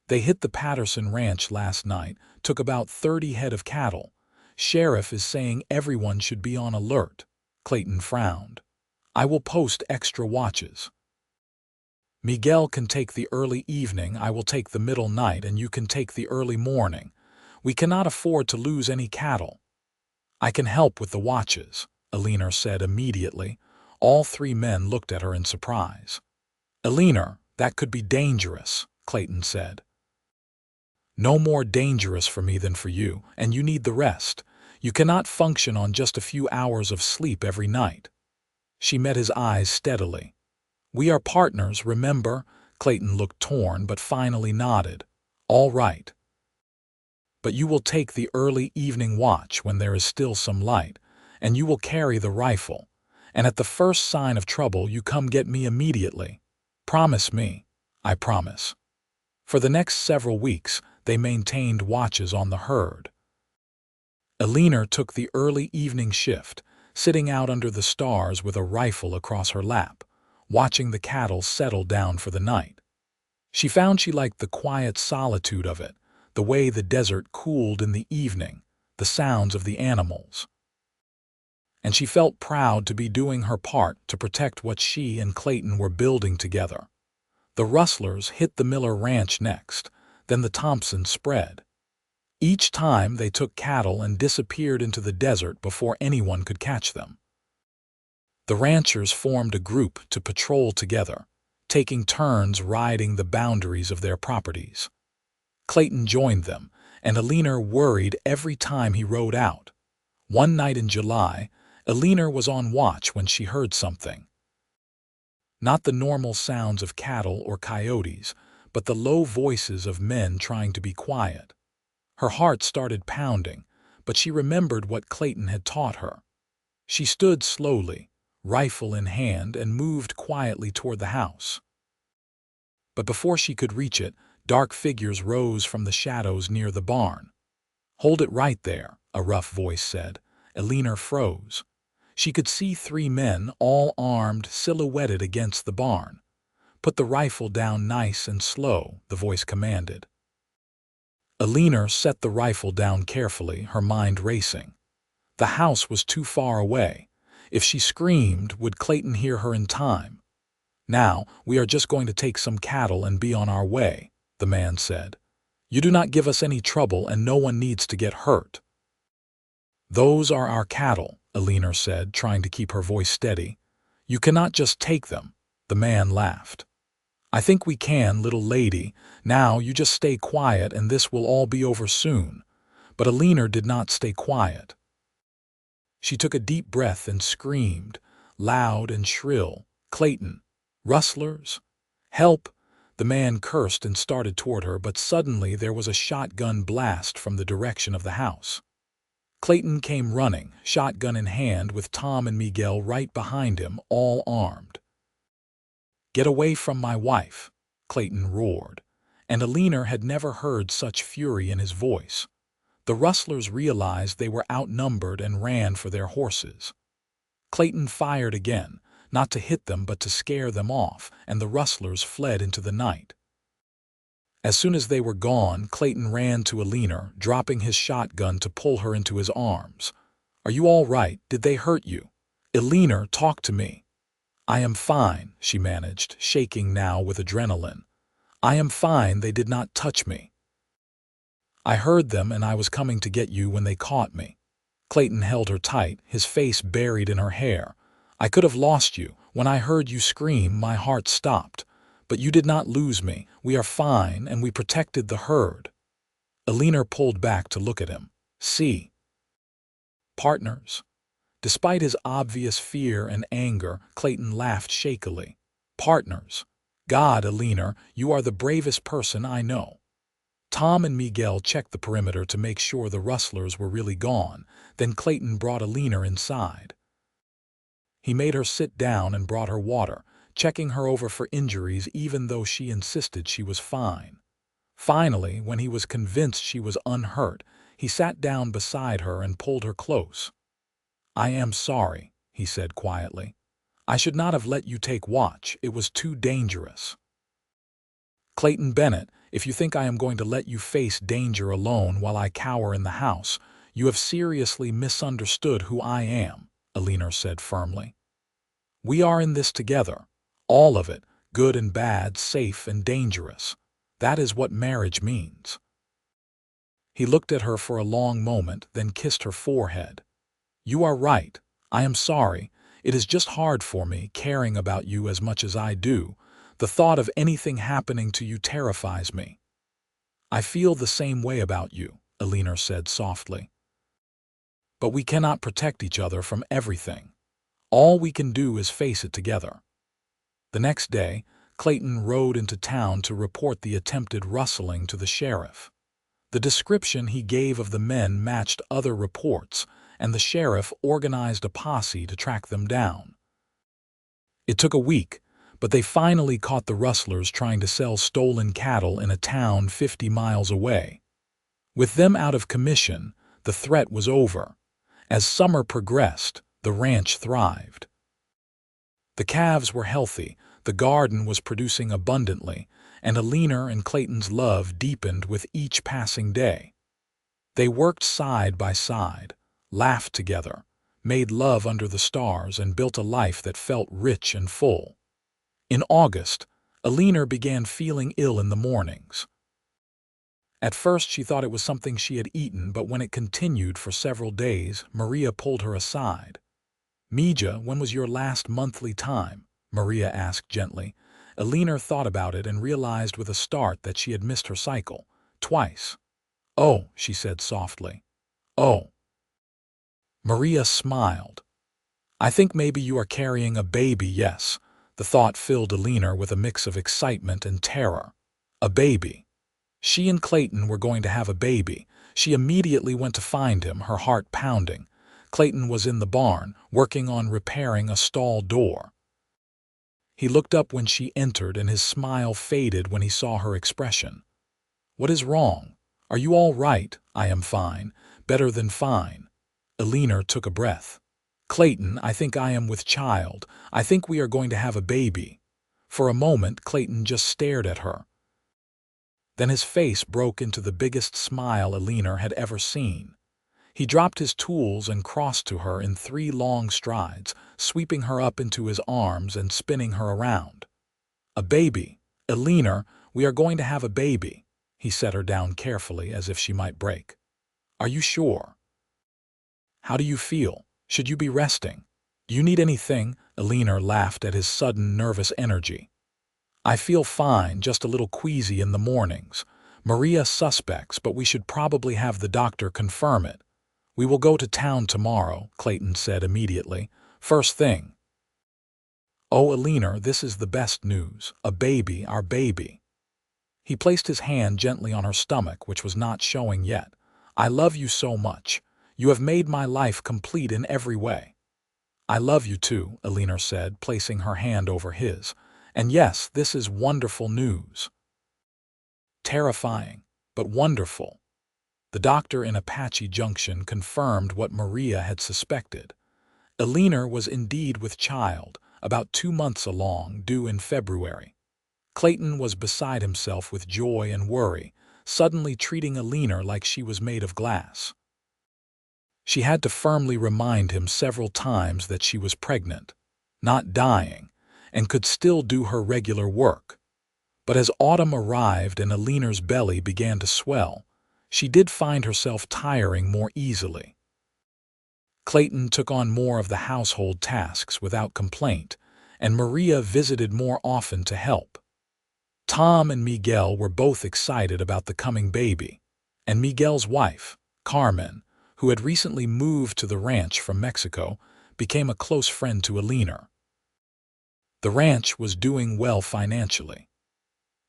S1: They hit the Patterson Ranch last night, took about 30 head of cattle. Sheriff is saying everyone should be on alert." Clayton frowned. "I will post extra watches. Miguel can take the early evening, I will take the middle night, and you can take the early morning. We cannot afford to lose any cattle." "I can help with the watches," Eleanor said immediately. All three men looked at her in surprise. "Eleanor, that could be dangerous," Clayton said. "No more dangerous for me than for you, and you need the rest. You cannot function on just a few hours of sleep every night." She met his eyes steadily. "We are partners, remember?" Clayton looked torn but finally nodded. "All right. But you will take the early evening watch when there is still some light, and you will carry the rifle. And at the first sign of trouble, you come get me immediately. Promise me." "I promise." For the next several weeks, they maintained watches on the herd. Eleanor took the early evening shift, sitting out under the stars with a rifle across her lap, watching the cattle settle down for the night. She found she liked the quiet solitude of it, the way the desert cooled in the evening, the sounds of the animals. And she felt proud to be doing her part to protect what she and Clayton were building together. The rustlers hit the Miller Ranch next, then the Thompson spread. Each time they took cattle and disappeared into the desert before anyone could catch them. The ranchers formed a group to patrol together, taking turns riding the boundaries of their properties. Clayton joined them, and Eleanor worried every time he rode out. One night in July, Eleanor was on watch when she heard something. Not the normal sounds of cattle or coyotes, but the low voices of men trying to be quiet. Her heart started pounding, but she remembered what Clayton had taught her. She stood slowly, rifle in hand, and moved quietly toward the house. But before she could reach it, dark figures rose from the shadows near the barn. "Hold it right there," a rough voice said. Eleanor froze. She could see three men, all armed, silhouetted against the barn. "Put the rifle down nice and slow," the voice commanded. Eleanor set the rifle down carefully, her mind racing. The house was too far away. If she screamed, would Clayton hear her in time? "Now, we are just going to take some cattle and be on our way," the man said. "You do not give us any trouble and no one needs to get hurt." "Those are our cattle," Eleanor said, trying to keep her voice steady. "You cannot just take them." The man laughed. "I think we can, little lady. Now you just stay quiet and this will all be over soon." But Eleanor did not stay quiet. She took a deep breath and screamed, loud and shrill, "Clayton! Rustlers! Help!" The man cursed and started toward her, but suddenly there was a shotgun blast from the direction of the house. Clayton came running, shotgun in hand, with Tom and Miguel right behind him, all armed. "Get away from my wife!" Clayton roared, and Eleanor had never heard such fury in his voice. The rustlers realized they were outnumbered and ran for their horses. Clayton fired again, not to hit them but to scare them off, and the rustlers fled into the night. As soon as they were gone, Clayton ran to Eleanor, dropping his shotgun to pull her into his arms. "Are you all right? Did they hurt you? Eleanor, talk to me." "I am fine," she managed, shaking now with adrenaline. "I am fine, they did not touch me. I heard them and I was coming to get you when they caught me." Clayton held her tight, his face buried in her hair. "I could have lost you. When I heard you scream, my heart stopped. But you did not lose me. We are fine, and we protected the herd." Eleanor pulled back to look at him. "See? Partners." Despite his obvious fear and anger, Clayton laughed shakily. "Partners. God, Eleanor, you are the bravest person I know." Tom and Miguel checked the perimeter to make sure the rustlers were really gone. Then Clayton brought Eleanor inside. He made her sit down and brought her water, checking her over for injuries even though she insisted she was fine. Finally, when he was convinced she was unhurt, he sat down beside her and pulled her close. "I am sorry," he said quietly. "I should not have let you take watch. It was too dangerous." "Clayton Bennett, if you think I am going to let you face danger alone while I cower in the house, you have seriously misunderstood who I am," Eleanor said firmly. "We are in this together. All of it, good and bad, safe and dangerous. That is what marriage means." He looked at her for a long moment, then kissed her forehead. "You are right. I am sorry. It is just hard for me, caring about you as much as I do. The thought of anything happening to you terrifies me." "I feel the same way about you," Eleanor said softly. "But we cannot protect each other from everything. All we can do is face it together." The next day, Clayton rode into town to report the attempted rustling to the sheriff. The description he gave of the men matched other reports, and the sheriff organized a posse to track them down. It took a week, but they finally caught the rustlers trying to sell stolen cattle in a town 50 miles away. With them out of commission, the threat was over. As summer progressed, the ranch thrived. The calves were healthy, the garden was producing abundantly, and Eleanor and Clayton's love deepened with each passing day. They worked side by side, laughed together, made love under the stars, and built a life that felt rich and full. In August, Eleanor began feeling ill in the mornings. At first she thought it was something she had eaten, but when it continued for several days, Maria pulled her aside. Mija, when was your last monthly time? Maria asked gently. Eleanor thought about it and realized with a start that she had missed her cycle. Twice. Oh, she said softly. Oh. Maria smiled. I think maybe you are carrying a baby, yes. The thought filled Eleanor with a mix of excitement and terror. A baby. She and Clayton were going to have a baby. She immediately went to find him, her heart pounding. Clayton was in the barn, working on repairing a stall door. He looked up when she entered and his smile faded when he saw her expression. What is wrong? Are you all right? I am fine. Better than fine. Eleanor took a breath. Clayton, I think I am with child. I think we are going to have a baby. For a moment, Clayton just stared at her. Then his face broke into the biggest smile Eleanor had ever seen. He dropped his tools and crossed to her in 3 long strides, sweeping her up into his arms and spinning her around. A baby. Eleanor, we are going to have a baby. He set her down carefully as if she might break. Are you sure? How do you feel? Should you be resting? Do you need anything? Eleanor laughed at his sudden nervous energy. I feel fine, just a little queasy in the mornings. Maria suspects, but we should probably have the doctor confirm it. We will go to town tomorrow, Clayton said immediately. First thing. Oh, Eleanor, this is the best news. A baby, our baby. He placed his hand gently on her stomach, which was not showing yet. I love you so much. You have made my life complete in every way. I love you too, Eleanor said, placing her hand over his. And yes, this is wonderful news. Terrifying, but wonderful. The doctor in Apache Junction confirmed what Maria had suspected. Eleanor was indeed with child, about 2 months along, due in February. Clayton was beside himself with joy and worry, suddenly treating Eleanor like she was made of glass. She had to firmly remind him several times that she was pregnant, not dying, and could still do her regular work. But as autumn arrived and Eleanor's belly began to swell, she did find herself tiring more easily. Clayton took on more of the household tasks without complaint, and Maria visited more often to help. Tom and Miguel were both excited about the coming baby, and Miguel's wife, Carmen, who had recently moved to the ranch from Mexico, became a close friend to Eleanor. The ranch was doing well financially.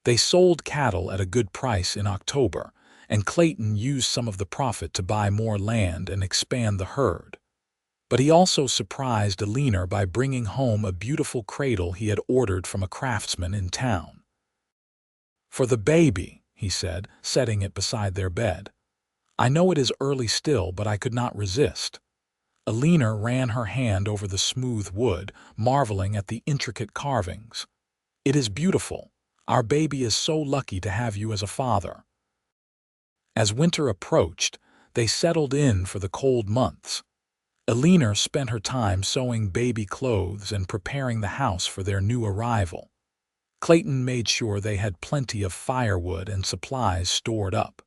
S1: They sold cattle at a good price in October, and Clayton used some of the profit to buy more land and expand the herd. But he also surprised Eleanor by bringing home a beautiful cradle he had ordered from a craftsman in town. For the baby, he said, setting it beside their bed. I know it is early still, but I could not resist. Eleanor ran her hand over the smooth wood, marveling at the intricate carvings. It is beautiful. Our baby is so lucky to have you as a father. As winter approached, they settled in for the cold months. Eleanor spent her time sewing baby clothes and preparing the house for their new arrival. Clayton made sure they had plenty of firewood and supplies stored up.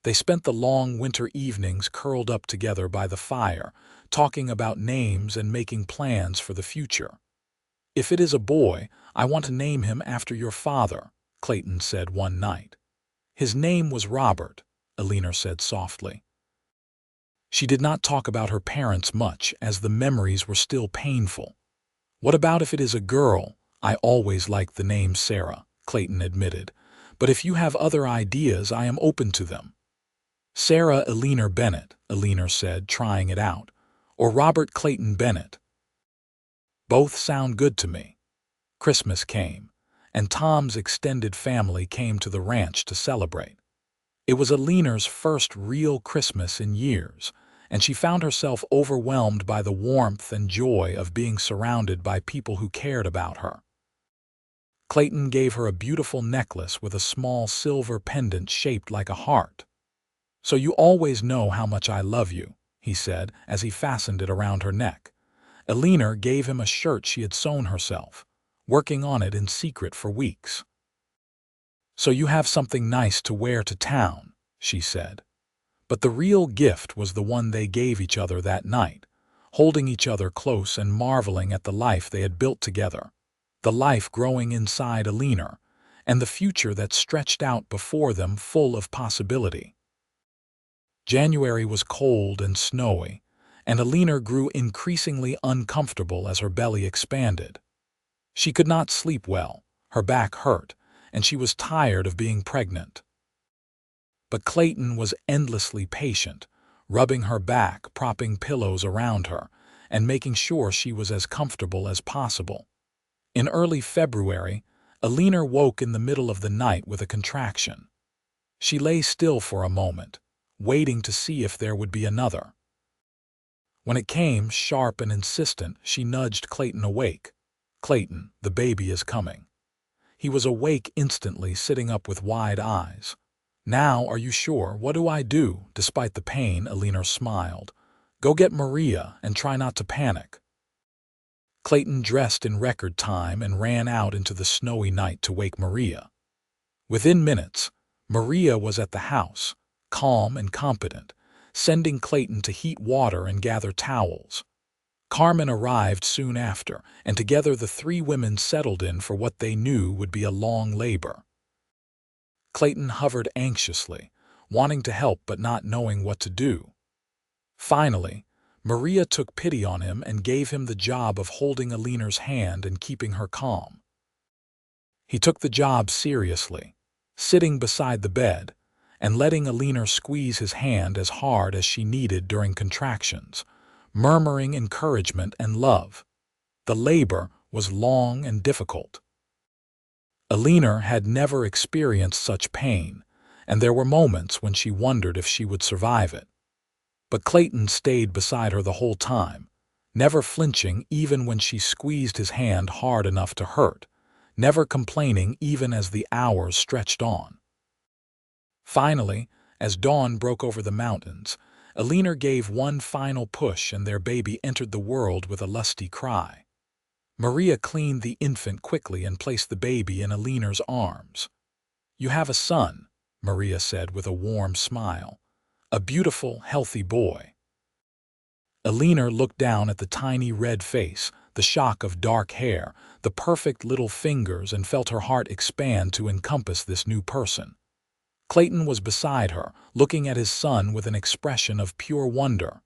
S1: They spent the long winter evenings curled up together by the fire, talking about names and making plans for the future. If it is a boy, I want to name him after your father, Clayton said one night. His name was Robert, Eleanor said softly. She did not talk about her parents much, as the memories were still painful. What about if it is a girl? I always liked the name Sarah, Clayton admitted. But if you have other ideas, I am open to them. Sarah Eleanor Bennett, Eleanor said, trying it out. Or Robert Clayton Bennett. Both sound good to me. Christmas came, and Tom's extended family came to the ranch to celebrate. It was Eleanor's first real Christmas in years, and she found herself overwhelmed by the warmth and joy of being surrounded by people who cared about her. Clayton gave her a beautiful necklace with a small silver pendant shaped like a heart. So you always know how much I love you, he said as he fastened it around her neck. Eleanor gave him a shirt she had sewn herself, working on it in secret for weeks. So you have something nice to wear to town, she said. But the real gift was the one they gave each other that night, holding each other close and marveling at the life they had built together, the life growing inside Eleanor, and the future that stretched out before them full of possibility. January was cold and snowy, and Eleanor grew increasingly uncomfortable as her belly expanded. She could not sleep well, her back hurt, and she was tired of being pregnant. But Clayton was endlessly patient, rubbing her back, propping pillows around her, and making sure she was as comfortable as possible. In early February, Eleanor woke in the middle of the night with a contraction. She lay still for a moment, waiting to see if there would be another. When it came, sharp and insistent, she nudged Clayton awake. "Clayton, the baby is coming." He was awake instantly, sitting up with wide eyes. "Now, are you sure? What do I do?" Despite the pain, Eleanor smiled. "Go get Maria and try not to panic." Clayton dressed in record time and ran out into the snowy night to wake Maria. Within minutes, Maria was at the house, calm and competent, sending Clayton to heat water and gather towels. Carmen arrived soon after, and together the three women settled in for what they knew would be a long labor. Clayton hovered anxiously, wanting to help but not knowing what to do. Finally, Maria took pity on him and gave him the job of holding Eleanor's hand and keeping her calm. He took the job seriously, sitting beside the bed and letting Eleanor squeeze his hand as hard as she needed during contractions, murmuring encouragement and love. The labor was long and difficult. Eleanor had never experienced such pain, and there were moments when she wondered if she would survive it. But Clayton stayed beside her the whole time, never flinching even when she squeezed his hand hard enough to hurt, never complaining even as the hours stretched on. Finally, as dawn broke over the mountains, Eleanor gave one final push and their baby entered the world with a lusty cry. Maria cleaned the infant quickly and placed the baby in Eleanor's arms. "You have a son," Maria said with a warm smile. "A beautiful, healthy boy." Eleanor looked down at the tiny red face, the shock of dark hair, the perfect little fingers, and felt her heart expand to encompass this new person. Clayton was beside her, looking at his son with an expression of pure wonder.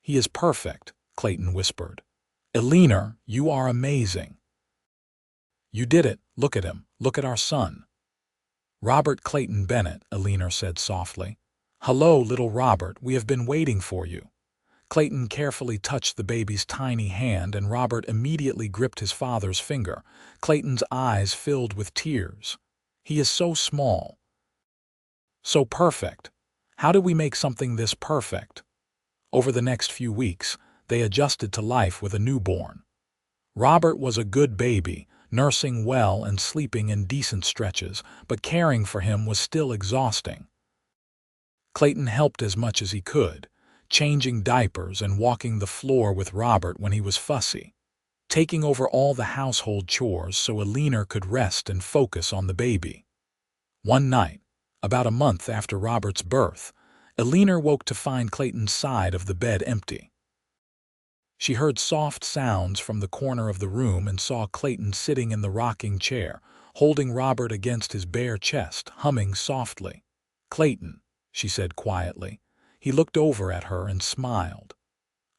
S1: "He is perfect," Clayton whispered. "Eleanor, you are amazing." "You did it. Look at him. Look at our son." "Robert Clayton Bennett," Eleanor said softly. "Hello, little Robert, we have been waiting for you." Clayton carefully touched the baby's tiny hand, and Robert immediately gripped his father's finger. Clayton's eyes filled with tears. "He is so small. So perfect. How did we make something this perfect?" Over the next few weeks, they adjusted to life with a newborn. Robert was a good baby, nursing well and sleeping in decent stretches, but caring for him was still exhausting. Clayton helped as much as he could, changing diapers and walking the floor with Robert when he was fussy, taking over all the household chores so Eleanor could rest and focus on the baby. One night, about a month after Robert's birth, Eleanor woke to find Clayton's side of the bed empty. She heard soft sounds from the corner of the room and saw Clayton sitting in the rocking chair, holding Robert against his bare chest, humming softly. "Clayton," she said quietly. He looked over at her and smiled.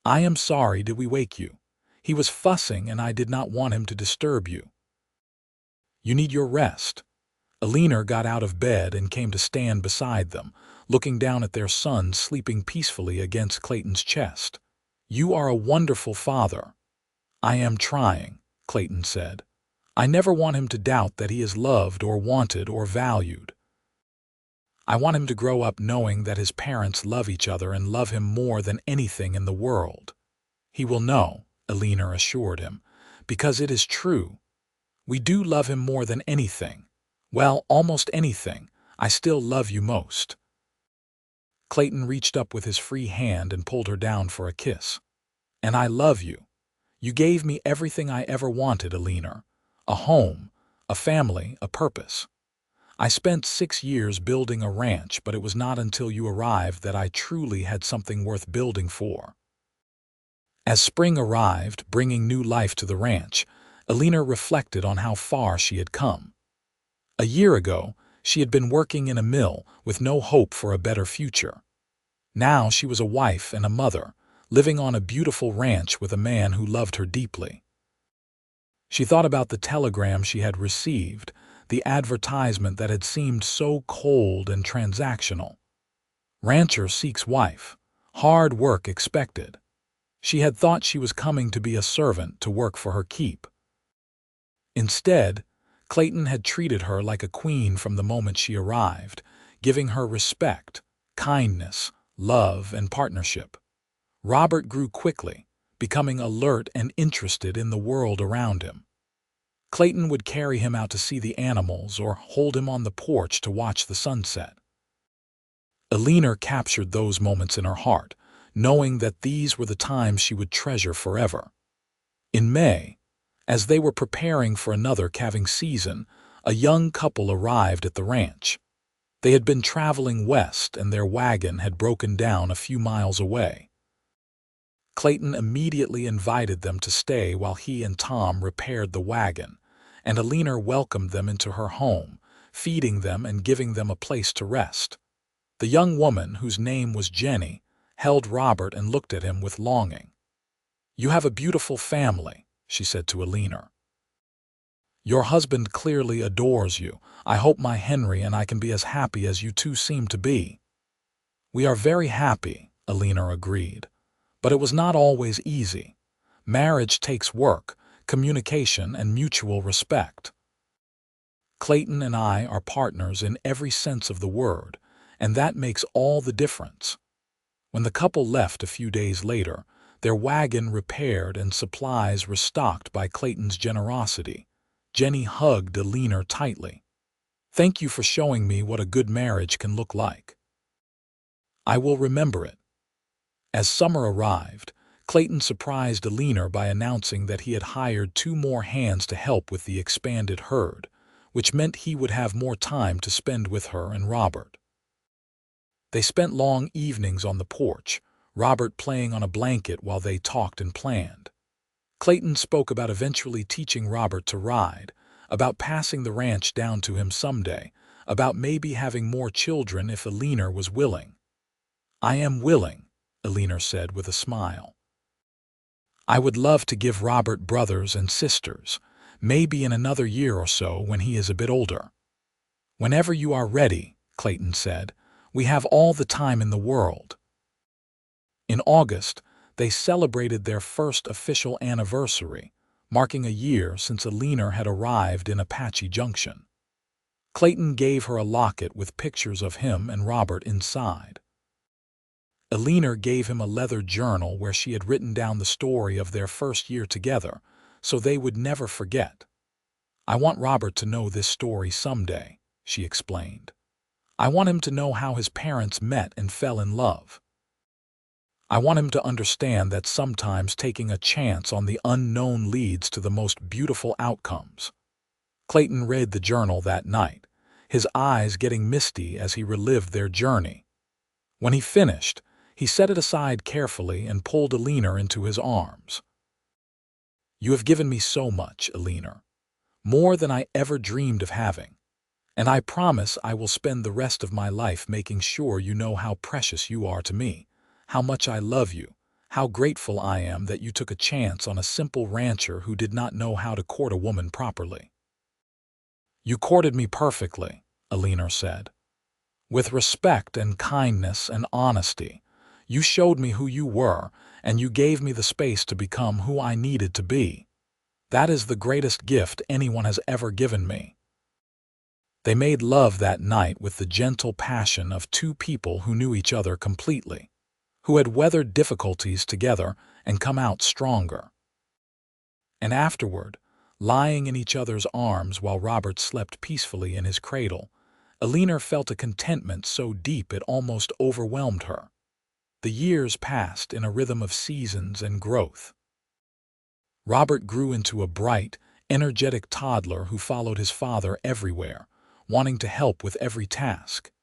S1: "I am sorry, did we wake you? He was fussing and I did not want him to disturb you." "You need your rest." Eleanor got out of bed and came to stand beside them, looking down at their son sleeping peacefully against Clayton's chest. "You are a wonderful father." "I am trying," Clayton said. "I never want him to doubt that he is loved or wanted or valued. I want him to grow up knowing that his parents love each other and love him more than anything in the world." "He will know," Eleanor assured him, "because it is true. We do love him more than anything. Well, almost anything. I still love you most." Clayton reached up with his free hand and pulled her down for a kiss. "And I love you. You gave me everything I ever wanted, Eleanor. A home, a family, a purpose. I spent 6 years building a ranch, but it was not until you arrived that I truly had something worth building for." As spring arrived, bringing new life to the ranch, Eleanor reflected on how far she had come. A year ago, she had been working in a mill with no hope for a better future. Now she was a wife and a mother, living on a beautiful ranch with a man who loved her deeply. She thought about the telegram she had received, the advertisement that had seemed so cold and transactional. Rancher seeks wife. Hard work expected. She had thought she was coming to be a servant to work for her keep. Instead, Clayton had treated her like a queen from the moment she arrived, giving her respect, kindness, love, and partnership. Robert grew quickly, becoming alert and interested in the world around him. Clayton would carry him out to see the animals or hold him on the porch to watch the sunset. Eleanor captured those moments in her heart, knowing that these were the times she would treasure forever. In May, as they were preparing for another calving season, a young couple arrived at the ranch. They had been traveling west and their wagon had broken down a few miles away. Clayton immediately invited them to stay while he and Tom repaired the wagon, and Eleanor welcomed them into her home, feeding them and giving them a place to rest. The young woman, whose name was Jenny, held Robert and looked at him with longing. "You have a beautiful family," she said to Eleanor. "Your husband clearly adores you. I hope my Henry and I can be as happy as you two seem to be." "We are very happy," Eleanor agreed. "But it was not always easy. Marriage takes work, communication, and mutual respect. Clayton and I are partners in every sense of the word, and that makes all the difference." When the couple left a few days later, their wagon repaired and supplies restocked by Clayton's generosity, Jenny hugged Eleanor tightly. "Thank you for showing me what a good marriage can look like. I will remember it." As summer arrived, Clayton surprised Eleanor by announcing that he had hired 2 more hands to help with the expanded herd, which meant he would have more time to spend with her and Robert. They spent long evenings on the porch, Robert playing on a blanket while they talked and planned. Clayton spoke about eventually teaching Robert to ride, about passing the ranch down to him someday, about maybe having more children if Eleanor was willing. "I am willing," Eleanor said with a smile. "I would love to give Robert brothers and sisters, maybe in another year or so when he is a bit older." "Whenever you are ready," Clayton said. "We have all the time in the world." In August, they celebrated their first official anniversary, marking a year since Eleanor had arrived in Apache Junction. Clayton gave her a locket with pictures of him and Robert inside. Eleanor gave him a leather journal where she had written down the story of their first year together, so they would never forget. "I want Robert to know this story someday," she explained. "I want him to know how his parents met and fell in love. I want him to understand that sometimes taking a chance on the unknown leads to the most beautiful outcomes." Clayton read the journal that night, his eyes getting misty as he relived their journey. When he finished, he set it aside carefully and pulled Eleanor into his arms. "You have given me so much, Eleanor, more than I ever dreamed of having, and I promise I will spend the rest of my life making sure you know how precious you are to me, how much I love you, how grateful I am that you took a chance on a simple rancher who did not know how to court a woman properly." "You courted me perfectly," Eleanor said. "With respect and kindness and honesty. You showed me who you were, and you gave me the space to become who I needed to be. That is the greatest gift anyone has ever given me." They made love that night with the gentle passion of 2 people who knew each other completely, who had weathered difficulties together and come out stronger. And afterward, lying in each other's arms while Robert slept peacefully in his cradle, Eleanor felt a contentment so deep it almost overwhelmed her. The years passed in a rhythm of seasons and growth. Robert grew into a bright, energetic toddler who followed his father everywhere, wanting to help with every task.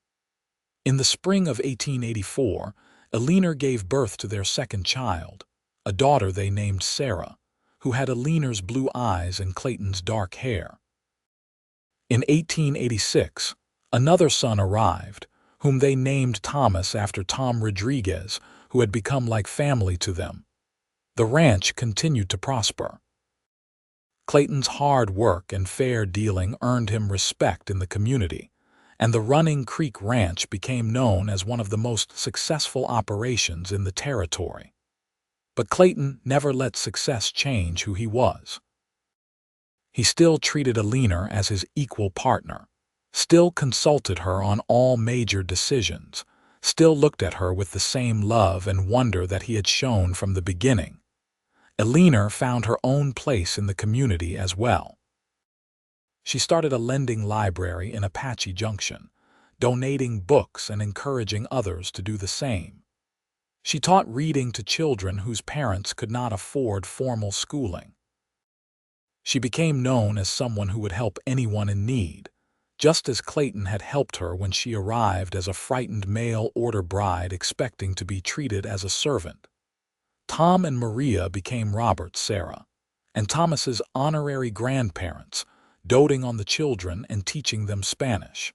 S1: In the spring of 1884, Eleanor gave birth to their second child, a daughter they named Sarah, who had Eleanor's blue eyes and Clayton's dark hair. In 1886, another son arrived, whom they named Thomas after Tom Rodriguez, who had become like family to them. The ranch continued to prosper. Clayton's hard work and fair dealing earned him respect in the community, and the Running Creek Ranch became known as one of the most successful operations in the territory. But Clayton never let success change who he was. He still treated Eleanor as his equal partner, still consulted her on all major decisions, still looked at her with the same love and wonder that he had shown from the beginning. Eleanor found her own place in the community as well. She started a lending library in Apache Junction, donating books and encouraging others to do the same. She taught reading to children whose parents could not afford formal schooling. She became known as someone who would help anyone in need, just as Clayton had helped her when she arrived as a frightened mail-order bride expecting to be treated as a servant. Tom and Maria became Robert's Sarah, and Thomas's honorary grandparents, doting on the children and teaching them Spanish.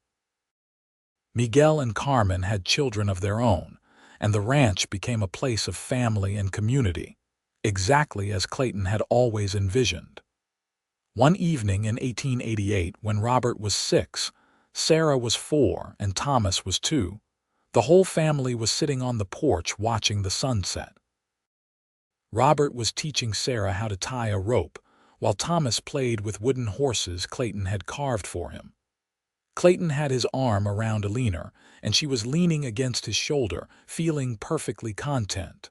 S1: Miguel and Carmen had children of their own, and the ranch became a place of family and community, exactly as Clayton had always envisioned. One evening in 1888, when Robert was 6, Sarah was 4, and Thomas was 2, the whole family was sitting on the porch watching the sunset. Robert was teaching Sarah how to tie a rope, while Thomas played with wooden horses Clayton had carved for him. Clayton had his arm around Eleanor, and she was leaning against his shoulder, feeling perfectly content.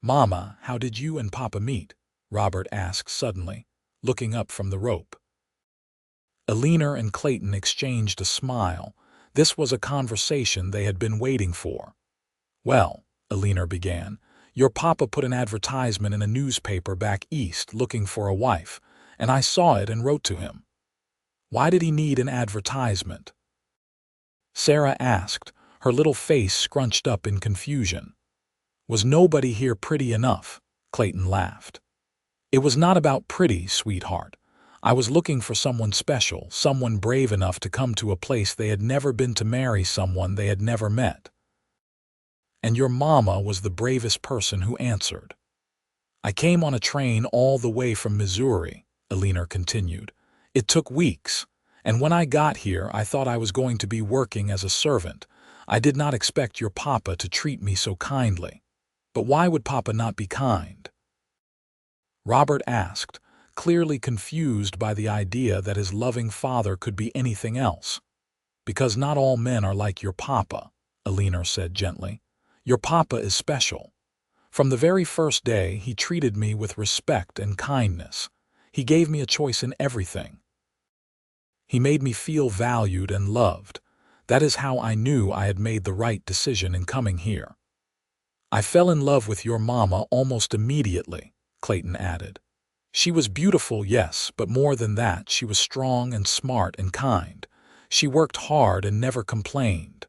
S1: "Mama, how did you and Papa meet?" Robert asked suddenly, looking up from the rope. Eleanor and Clayton exchanged a smile. This was a conversation they had been waiting for. "Well," Eleanor began, "your papa put an advertisement in a newspaper back east looking for a wife, and I saw it and wrote to him." "Why did he need an advertisement?" Sarah asked, her little face scrunched up in confusion. "Was nobody here pretty enough?" Clayton laughed. "It was not about pretty, sweetheart. I was looking for someone special, someone brave enough to come to a place they had never been to marry someone they had never met. And your mama was the bravest person who answered." "I came on a train all the way from Missouri," Eleanor continued. "It took weeks, and when I got here I thought I was going to be working as a servant. I did not expect your papa to treat me so kindly. But why would Papa not be kind?" Robert asked, clearly confused by the idea that his loving father could be anything else. "Because not all men are like your papa," Eleanor said gently. "Your papa is special. From the very first day, he treated me with respect and kindness. He gave me a choice in everything. He made me feel valued and loved. That is how I knew I had made the right decision in coming here." "I fell in love with your mama almost immediately," Clayton added. "She was beautiful, yes, but more than that, she was strong and smart and kind. She worked hard and never complained.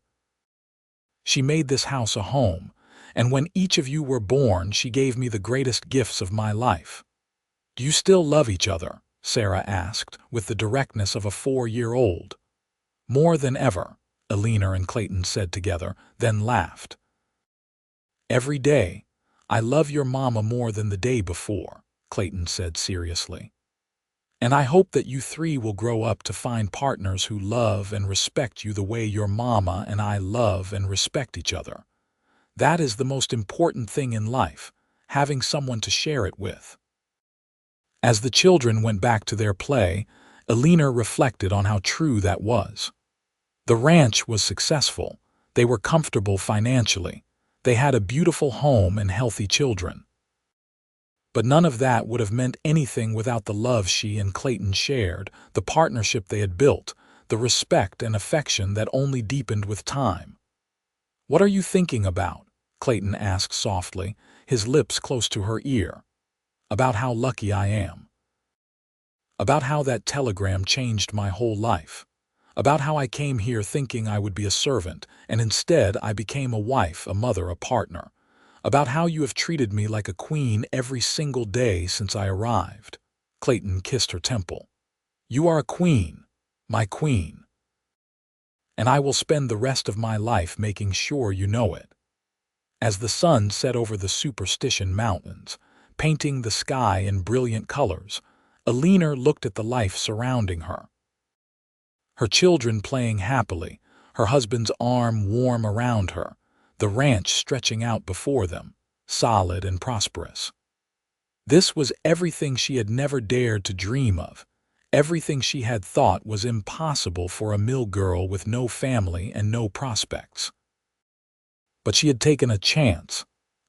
S1: She made this house a home, and when each of you were born, she gave me the greatest gifts of my life." "Do you still love each other?" Sarah asked, with the directness of a 4-year-old. "More than ever," Eleanor and Clayton said together, then laughed. "Every day, I love your mama more than the day before," Clayton said seriously. "And I hope that you 3 will grow up to find partners who love and respect you the way your mama and I love and respect each other. That is the most important thing in life, having someone to share it with." As the children went back to their play, Eleanor reflected on how true that was. The ranch was successful. They were comfortable financially. They had a beautiful home and healthy children. But none of that would have meant anything without the love she and Clayton shared, the partnership they had built, the respect and affection that only deepened with time. "What are you thinking about?" Clayton asked softly, his lips close to her ear. "About how lucky I am. About how that telegram changed my whole life. About how I came here thinking I would be a servant, and instead I became a wife, a mother, a partner. about how you have treated me like a queen every single day since I arrived." Clayton kissed her temple. "You are a queen, my queen, and I will spend the rest of my life making sure you know it." As the sun set over the Superstition Mountains, painting the sky in brilliant colors, Eleanor looked at the life surrounding her. Her children playing happily, her husband's arm warm around her, the ranch stretching out before them, solid and prosperous. This was everything she had never dared to dream of, everything she had thought was impossible for a mill girl with no family and no prospects. But she had taken a chance,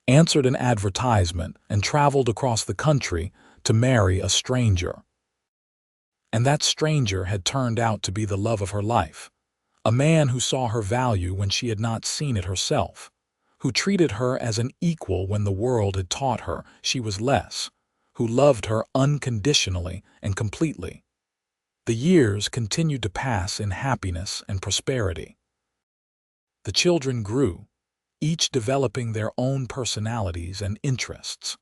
S1: answered an advertisement, and traveled across the country to marry a stranger. And that stranger had turned out to be the love of her life, a man who saw her value when she had not seen it herself, who treated her as an equal when the world had taught her she was less, who loved her unconditionally and completely. The years continued to pass in happiness and prosperity. The children grew, each developing their own personalities and interests.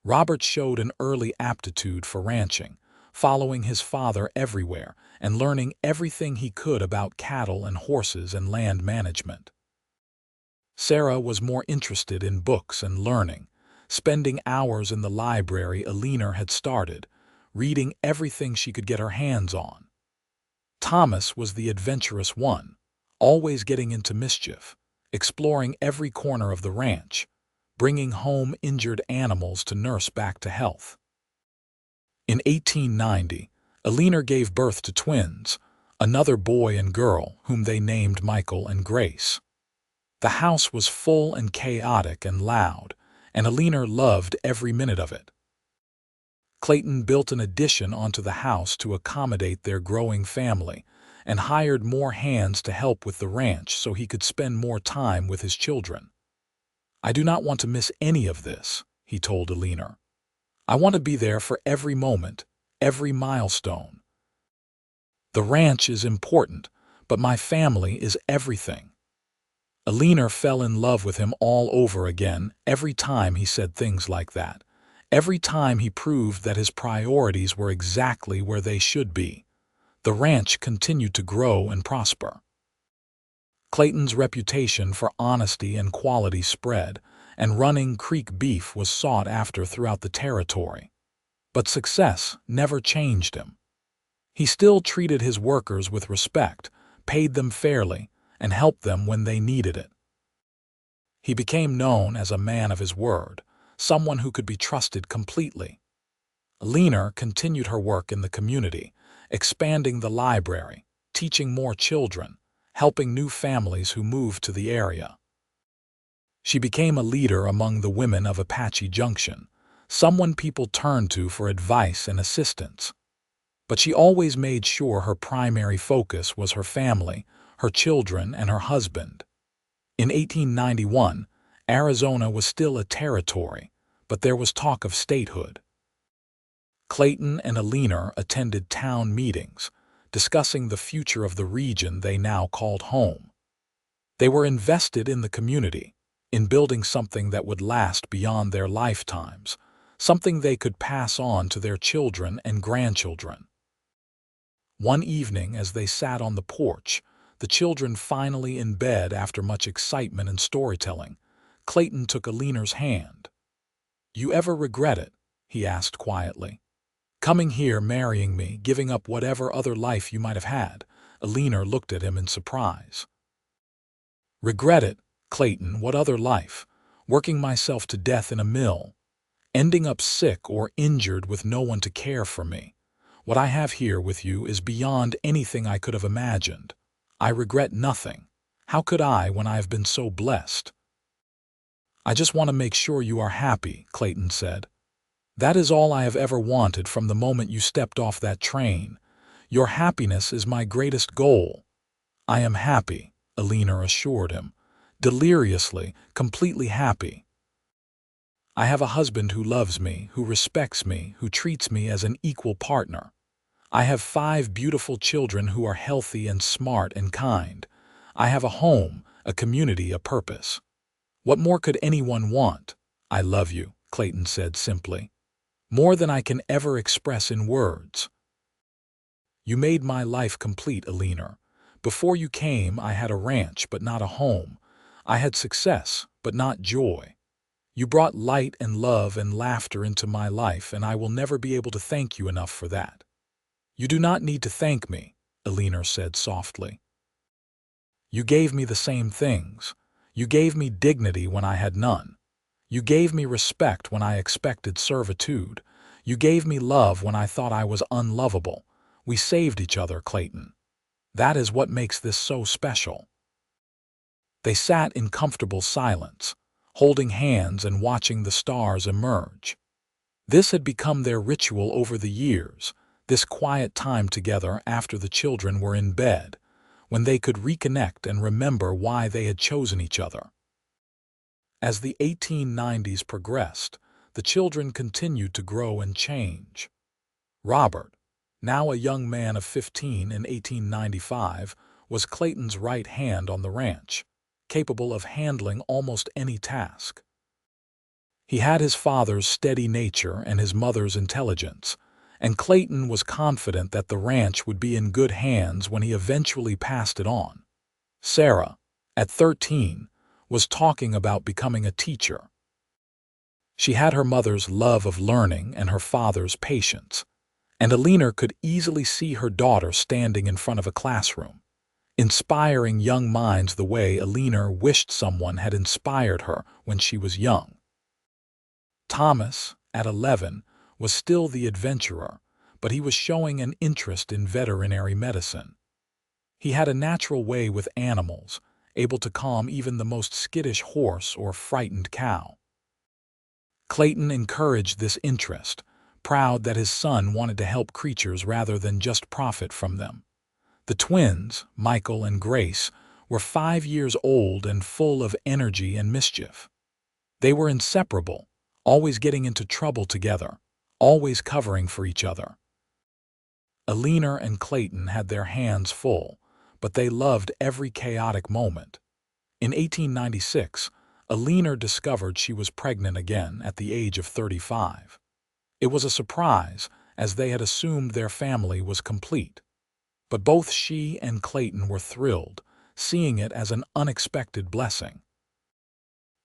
S1: Robert showed an early aptitude for ranching, following his father everywhere and learning everything he could about cattle and horses and land management. Sarah was more interested in books and learning, spending hours in the library Eleanor had started, reading everything she could get her hands on. Thomas was the adventurous one, always getting into mischief, exploring every corner of the ranch, bringing home injured animals to nurse back to health. In 1890, Eleanor gave birth to twins, another boy and girl whom they named Michael and Grace. The house was full and chaotic and loud, and Eleanor loved every minute of it. Clayton built an addition onto the house to accommodate their growing family, and hired more hands to help with the ranch so he could spend more time with his children. "I do not want to miss any of this," he told Eleanor. "I want to be there for every moment, every milestone. The ranch is important, but my family is everything." Eleanor fell in love with him all over again every time he said things like that, every time he proved that his priorities were exactly where they should be. The ranch continued to grow and prosper. Clayton's reputation for honesty and quality spread, and running creek beef was sought after throughout the territory. But success never changed him. He still treated his workers with respect, paid them fairly, and helped them when they needed it. He became known as a man of his word, someone who could be trusted completely. Eleanor continued her work in the community, expanding the library, teaching more children, helping new families who moved to the area. She became a leader among the women of Apache Junction, someone people turned to for advice and assistance. But she always made sure her primary focus was her family, her children, and her husband. In 1891, Arizona was still a territory, but there was talk of statehood. Clayton and Eleanor attended town meetings, discussing the future of the region they now called home. They were invested in the community, in building something that would last beyond their lifetimes, something they could pass on to their children and grandchildren. One evening, as they sat on the porch, the children finally in bed after much excitement and storytelling, Clayton took Eleanor's hand. "You ever regret it?" he asked quietly. "Coming here, marrying me, giving up whatever other life you might have had?" Eleanor looked at him in surprise. "Regret it, Clayton? What other life? Working myself to death in a mill, ending up sick or injured with no one to care for me. What I have here with you is beyond anything I could have imagined. I regret nothing. How could I when I have been so blessed?" "I just want to make sure you are happy," Clayton said. "That is all I have ever wanted from the moment you stepped off that train. Your happiness is my greatest goal." "I am happy," Eleanor assured him, deliriously, completely happy. "I have a husband who loves me, who respects me, who treats me as an equal partner. I have 5 beautiful children who are healthy and smart and kind. I have a home, a community, a purpose. What more could anyone want? I love you, Clayton said simply. More than I can ever express in words. You made my life complete, Eleanor. Before you came, I had a ranch, but not a home. I had success, but not joy. You brought light and love and laughter into my life, and I will never be able to thank you enough for that. You do not need to thank me, Eleanor said softly. You gave me the same things. You gave me dignity when I had none. You gave me respect when I expected servitude. You gave me love when I thought I was unlovable. We saved each other, Clayton. That is what makes this so special. They sat in comfortable silence, holding hands and watching the stars emerge. This had become their ritual over the years, this quiet time together after the children were in bed, when they could reconnect and remember why they had chosen each other. As the 1890s progressed, the children continued to grow and change. Robert, now a young man of 15 in 1895, was Clayton's right hand on the ranch, capable of handling almost any task. He had his father's steady nature and his mother's intelligence, and Clayton was confident that the ranch would be in good hands when he eventually passed it on. Sarah, at 13, was talking about becoming a teacher. She had her mother's love of learning and her father's patience, and Eleanor could easily see her daughter standing in front of a classroom, inspiring young minds the way Eleanor wished someone had inspired her when she was young. Thomas, at 11, was still the adventurer, but he was showing an interest in veterinary medicine. He had a natural way with animals, able to calm even the most skittish horse or frightened cow. Clayton encouraged this interest, proud that his son wanted to help creatures rather than just profit from them. The twins, Michael and Grace, were 5 years old and full of energy and mischief. They were inseparable, always getting into trouble together, always covering for each other. Eleanor and Clayton had their hands full, but they loved every chaotic moment. In 1896, Eleanor discovered she was pregnant again at the age of 35. It was a surprise, as they had assumed their family was complete. But both she and Clayton were thrilled, seeing it as an unexpected blessing.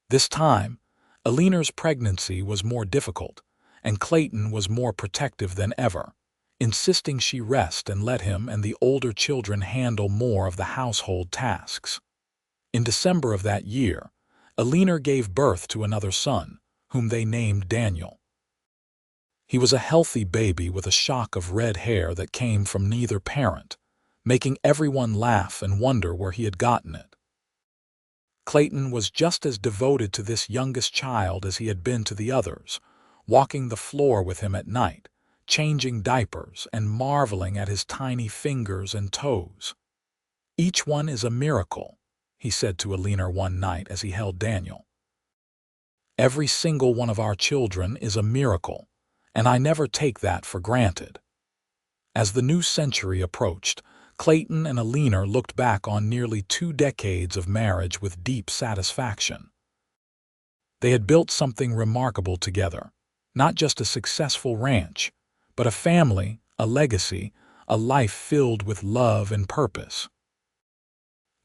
S1: This time, Eleanor's pregnancy was more difficult, and Clayton was more protective than ever, insisting she rest and let him and the older children handle more of the household tasks. In December of that year, Eleanor gave birth to another son, whom they named Daniel. He was a healthy baby with a shock of red hair that came from neither parent, making everyone laugh and wonder where he had gotten it. Clayton was just as devoted to this youngest child as he had been to the others, walking the floor with him at night, changing diapers and marveling at his tiny fingers and toes. "Each one is a miracle," he said to Eleanor one night as he held Daniel. "Every single one of our children is a miracle, and I never take that for granted." As the new century approached, Clayton and Eleanor looked back on nearly 2 decades of marriage with deep satisfaction. They had built something remarkable together, not just a successful ranch, but a family, a legacy, a life filled with love and purpose.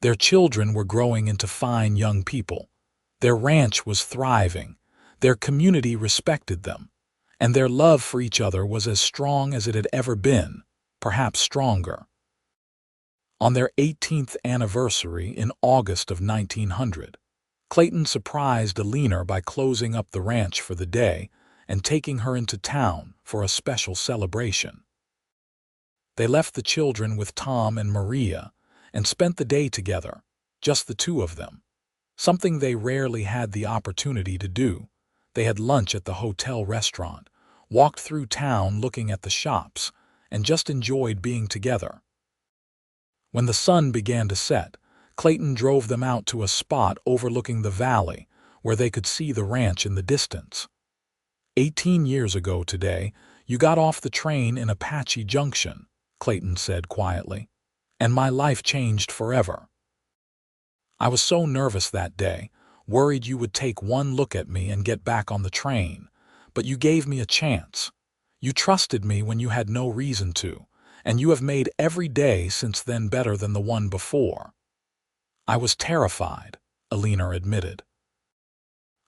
S1: Their children were growing into fine young people. Their ranch was thriving. Their community respected them, and their love for each other was as strong as it had ever been, perhaps stronger. On their 18th anniversary in August of 1900, Clayton surprised Eleanor by closing up the ranch for the day and taking her into town for a special celebration. They left the children with Tom and Maria and spent the day together, just the two of them, something they rarely had the opportunity to do. They had lunch at the hotel restaurant, walked through town looking at the shops, and just enjoyed being together. When the sun began to set, Clayton drove them out to a spot overlooking the valley where they could see the ranch in the distance. 18 years ago today, you got off the train in Apache Junction, Clayton said quietly, and my life changed forever. I was so nervous that day, worried you would take one look at me and get back on the train, but you gave me a chance. You trusted me when you had no reason to, and you have made every day since then better than the one before." "I was terrified," Eleanor admitted.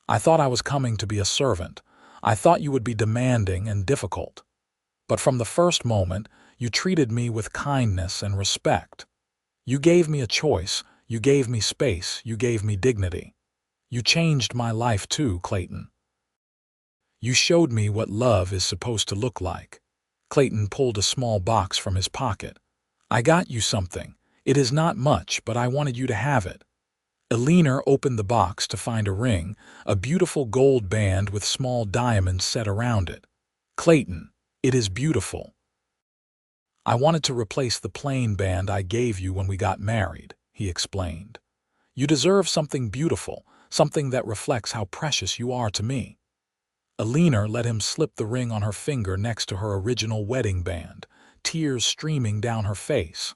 S1: "I thought I was coming to be a servant. I thought you would be demanding and difficult. But from the first moment, you treated me with kindness and respect. You gave me a choice, you gave me space, you gave me dignity. You changed my life too, Clayton. You showed me what love is supposed to look like." Clayton pulled a small box from his pocket. "I got you something. It is not much, but I wanted you to have it." Eleanor opened the box to find a ring, a beautiful gold band with small diamonds set around it. "Clayton, it is beautiful. I wanted to replace the plain band I gave you when we got married," he explained. "You deserve something beautiful, something that reflects how precious you are to me." Eleanor let him slip the ring on her finger next to her original wedding band, tears streaming down her face.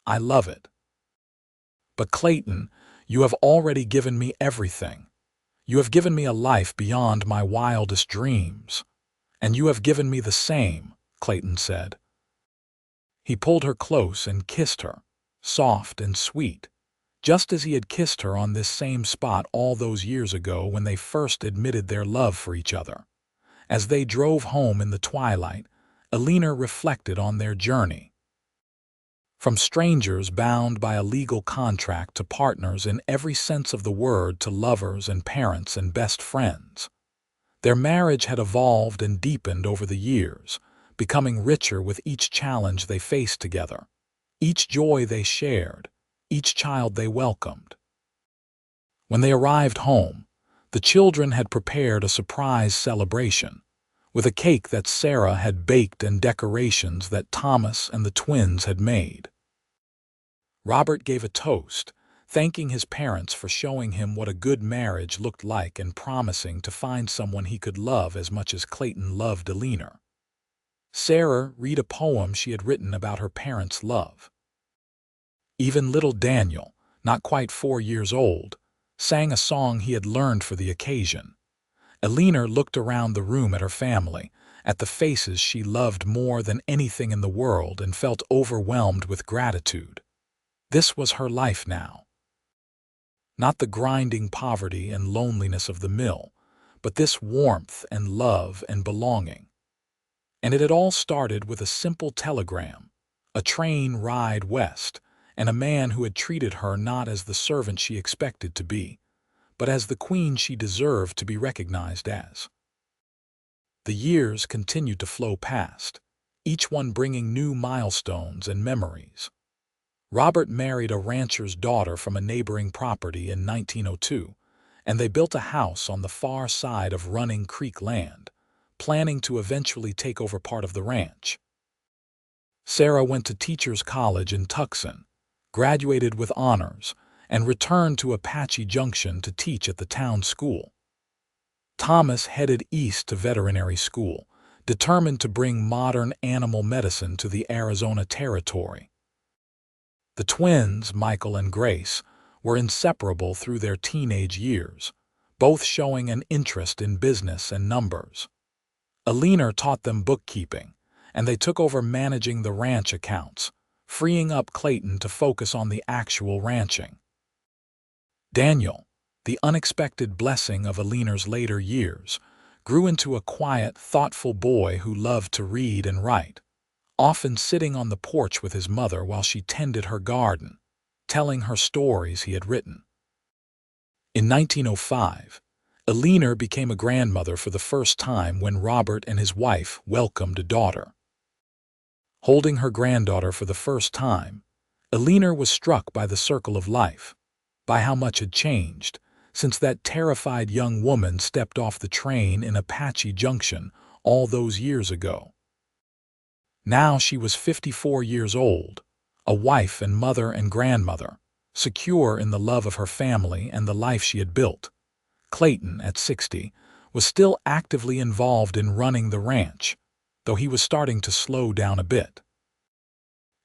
S1: "I love it. But Clayton, you have already given me everything. You have given me a life beyond my wildest dreams. And you have given me the same," Clayton said. He pulled her close and kissed her, soft and sweet, just as he had kissed her on this same spot all those years ago when they first admitted their love for each other. As they drove home in the twilight, Eleanor reflected on their journey. From strangers bound by a legal contract to partners in every sense of the word to lovers and parents and best friends. Their marriage had evolved and deepened over the years, becoming richer with each challenge they faced together, each joy they shared, each child they welcomed. When they arrived home, the children had prepared a surprise celebration, with a cake that Sarah had baked and decorations that Thomas and the twins had made. Robert gave a toast, thanking his parents for showing him what a good marriage looked like and promising to find someone he could love as much as Clayton loved Eleanor. Sarah read a poem she had written about her parents' love. Even little Daniel, not quite 4 years old, sang a song he had learned for the occasion. Eleanor looked around the room at her family, at the faces she loved more than anything in the world, and felt overwhelmed with gratitude. This was her life now. Not the grinding poverty and loneliness of the mill, but this warmth and love and belonging. And it had all started with a simple telegram, a train ride west, and a man who had treated her not as the servant she expected to be, but as the queen she deserved to be recognized as. The years continued to flow past, each one bringing new milestones and memories. Robert married a rancher's daughter from a neighboring property in 1902, and they built a house on the far side of Running Creek land, planning to eventually take over part of the ranch. Sarah went to Teachers College in Tucson, graduated with honors, and returned to Apache Junction to teach at the town school. Thomas headed east to veterinary school, determined to bring modern animal medicine to the Arizona territory. The twins, Michael and Grace, were inseparable through their teenage years, both showing an interest in business and numbers. Eleanor taught them bookkeeping, and they took over managing the ranch accounts, freeing up Clayton to focus on the actual ranching. Daniel, the unexpected blessing of Eleanor's later years, grew into a quiet, thoughtful boy who loved to read and write, often sitting on the porch with his mother while she tended her garden, telling her stories he had written. In 1905, Eleanor became a grandmother for the first time when Robert and his wife welcomed a daughter. Holding her granddaughter for the first time, Eleanor was struck by the circle of life, by how much had changed since that terrified young woman stepped off the train in Apache Junction all those years ago. Now she was 54 years old, a wife and mother and grandmother, secure in the love of her family and the life she had built. Clayton, at 60, was still actively involved in running the ranch, though he was starting to slow down a bit.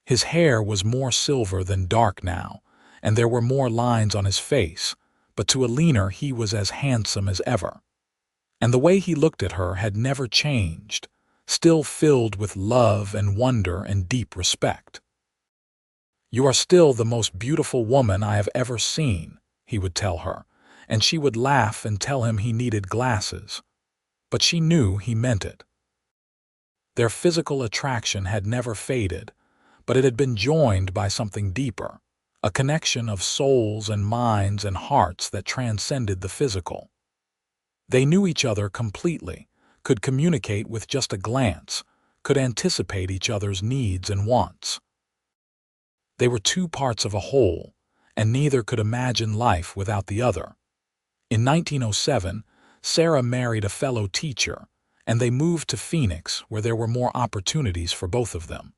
S1: His hair was more silver than dark now, and there were more lines on his face, but to Eleanor he was as handsome as ever. And the way he looked at her had never changed, still filled with love and wonder and deep respect. "You are still the most beautiful woman I have ever seen," he would tell her, and she would laugh and tell him he needed glasses. But she knew he meant it. Their physical attraction had never faded, but it had been joined by something deeper, a connection of souls and minds and hearts that transcended the physical. They knew each other completely, could communicate with just a glance, could anticipate each other's needs and wants. They were two parts of a whole, and neither could imagine life without the other. In 1907, Sarah married a fellow teacher, and they moved to Phoenix, where there were more opportunities for both of them.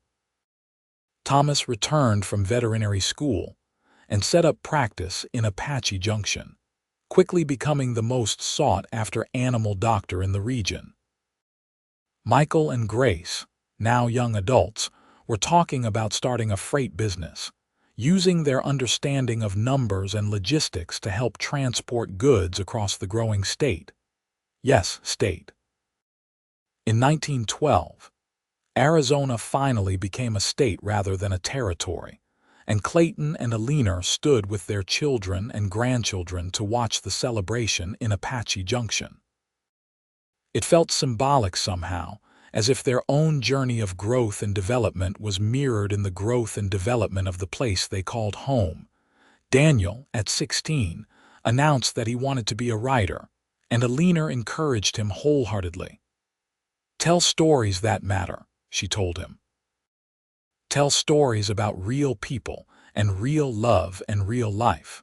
S1: Thomas returned from veterinary school and set up practice in Apache Junction, quickly becoming the most sought-after animal doctor in the region. Michael and Grace, now young adults, were talking about starting a freight business, using their understanding of numbers and logistics to help transport goods across the growing state. Yes, state. In 1912, Arizona finally became a state rather than a territory, and Clayton and Eleanor stood with their children and grandchildren to watch the celebration in Apache Junction. It felt symbolic somehow, as if their own journey of growth and development was mirrored in the growth and development of the place they called home. Daniel, at 16, announced that he wanted to be a writer, and Eleanor encouraged him wholeheartedly. "Tell stories that matter," she told him. "Tell stories about real people and real love and real life.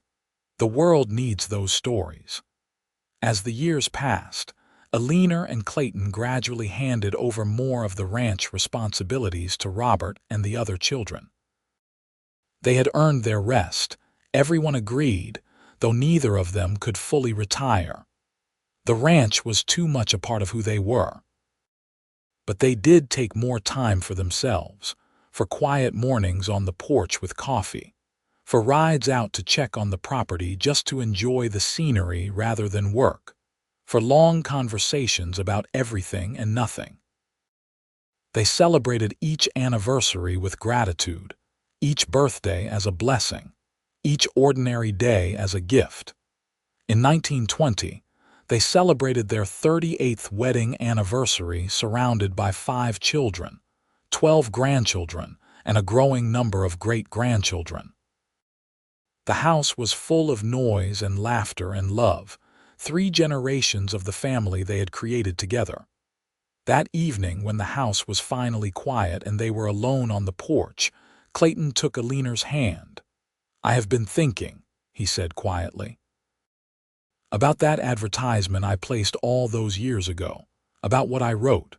S1: The world needs those stories." As the years passed, Eleanor and Clayton gradually handed over more of the ranch responsibilities to Robert and the other children. They had earned their rest, everyone agreed, though neither of them could fully retire. The ranch was too much a part of who they were. But they did take more time for themselves, for quiet mornings on the porch with coffee, for rides out to check on the property just to enjoy the scenery rather than work, for long conversations about everything and nothing. They celebrated each anniversary with gratitude, each birthday as a blessing, each ordinary day as a gift. In 1920, they celebrated their 38th wedding anniversary surrounded by 5 children, 12 grandchildren, and a growing number of great-grandchildren. The house was full of noise and laughter and love, 3 generations of the family they had created together. That evening, when the house was finally quiet and they were alone on the porch, Clayton took Eleanor's hand. "I have been thinking," he said quietly, "about that advertisement I placed all those years ago, about what I wrote.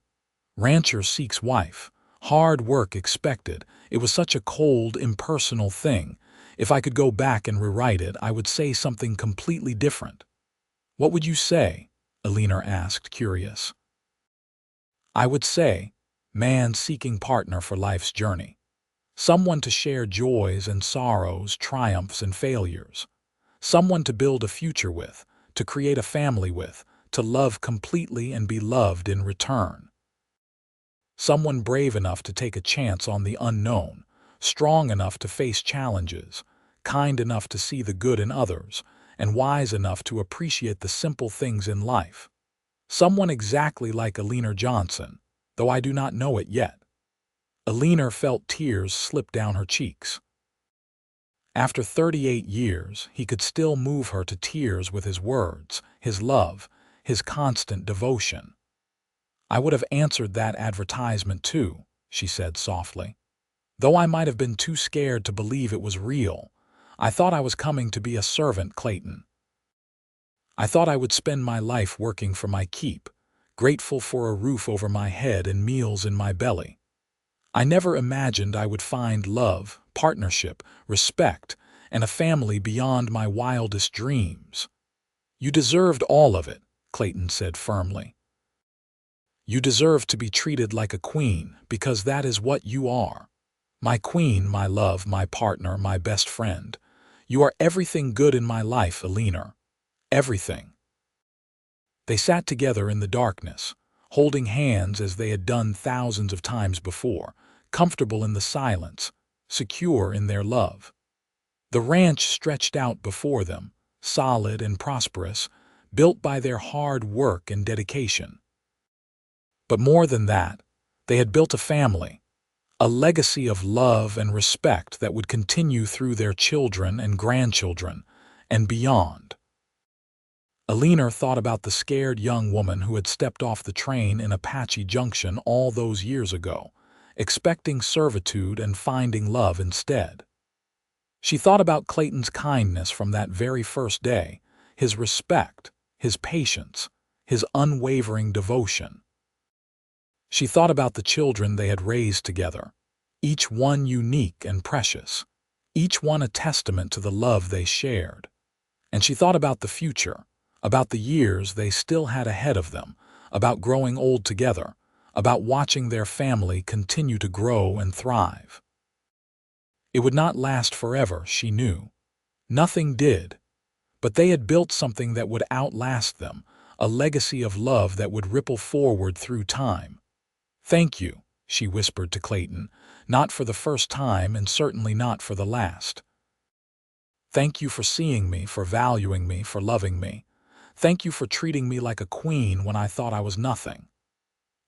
S1: Rancher seeks wife, hard work expected. It was such a cold, impersonal thing. If I could go back and rewrite it, I would say something completely different." "What would you say?" Eleanor asked, curious. "I would say, man seeking partner for life's journey. Someone to share joys and sorrows, triumphs and failures. Someone to build a future with, to create a family with, to love completely and be loved in return. Someone brave enough to take a chance on the unknown, strong enough to face challenges, kind enough to see the good in others, and wise enough to appreciate the simple things in life. Someone exactly like Eleanor Johnson, though I do not know it yet." Eleanor felt tears slip down her cheeks. After 38 years, he could still move her to tears with his words, his love, his constant devotion. "I would have answered that advertisement too," she said softly. "Though I might have been too scared to believe it was real, I thought I was coming to be a servant, Clayton. I thought I would spend my life working for my keep, grateful for a roof over my head and meals in my belly. I never imagined I would find love, partnership, respect, and a family beyond my wildest dreams." "You deserved all of it," Clayton said firmly. "You deserve to be treated like a queen, because that is what you are. My queen, my love, my partner, my best friend. You are everything good in my life, Eleanor," everything. They sat together in the darkness, holding hands as they had done thousands of times before, comfortable in the silence, secure in their love. The ranch stretched out before them, solid and prosperous, built by their hard work and dedication. But more than that, they had built a family, a legacy of love and respect that would continue through their children and grandchildren, and beyond. Eleanor thought about the scared young woman who had stepped off the train in Apache Junction all those years ago, expecting servitude and finding love instead. She thought about Clayton's kindness from that very first day, his respect, his patience, his unwavering devotion. She thought about the children they had raised together, each one unique and precious, each one a testament to the love they shared. And she thought about the future, about the years they still had ahead of them, about growing old together, about watching their family continue to grow and thrive. It would not last forever, she knew. Nothing did. But they had built something that would outlast them, a legacy of love that would ripple forward through time. "Thank you," she whispered to Clayton, "not for the first time and certainly not for the last. Thank you for seeing me, for valuing me, for loving me. Thank you for treating me like a queen when I thought I was nothing."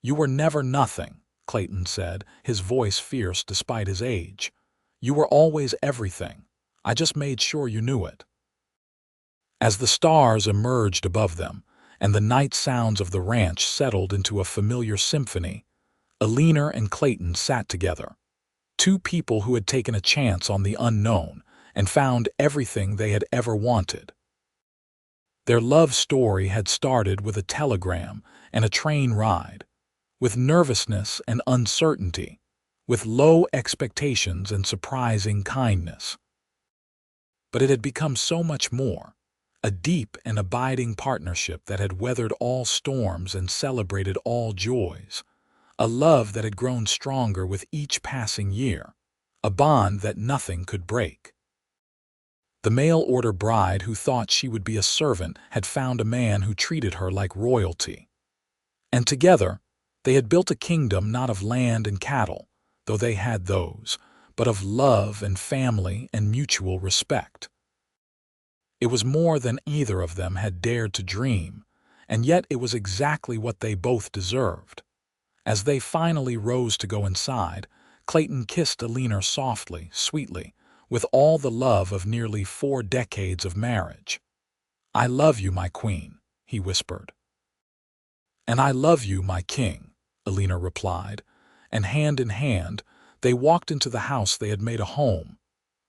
S1: "You were never nothing," Clayton said, his voice fierce despite his age. "You were always everything. I just made sure you knew it." As the stars emerged above them, and the night sounds of the ranch settled into a familiar symphony, Eleanor and Clayton sat together, two people who had taken a chance on the unknown and found everything they had ever wanted. Their love story had started with a telegram and a train ride, with nervousness and uncertainty, with low expectations and surprising kindness. But it had become so much more, a deep and abiding partnership that had weathered all storms and celebrated all joys, a love that had grown stronger with each passing year, a bond that nothing could break. The mail-order bride who thought she would be a servant had found a man who treated her like royalty. And together, they had built a kingdom not of land and cattle, though they had those, but of love and family and mutual respect. It was more than either of them had dared to dream, and yet it was exactly what they both deserved. As they finally rose to go inside, Clayton kissed Eleanor softly, sweetly, with all the love of nearly 4 decades of marriage. "I love you, my queen," he whispered. "And I love you, my king," Eleanor replied, and hand in hand, they walked into the house they had made a home,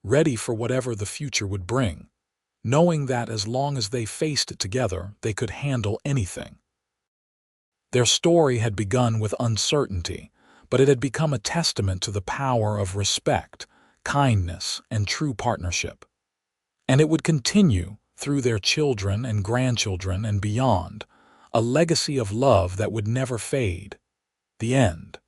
S1: ready for whatever the future would bring, knowing that as long as they faced it together, they could handle anything. Their story had begun with uncertainty, but it had become a testament to the power of respect, kindness, and true partnership. And it would continue through their children and grandchildren and beyond, a legacy of love that would never fade. The end.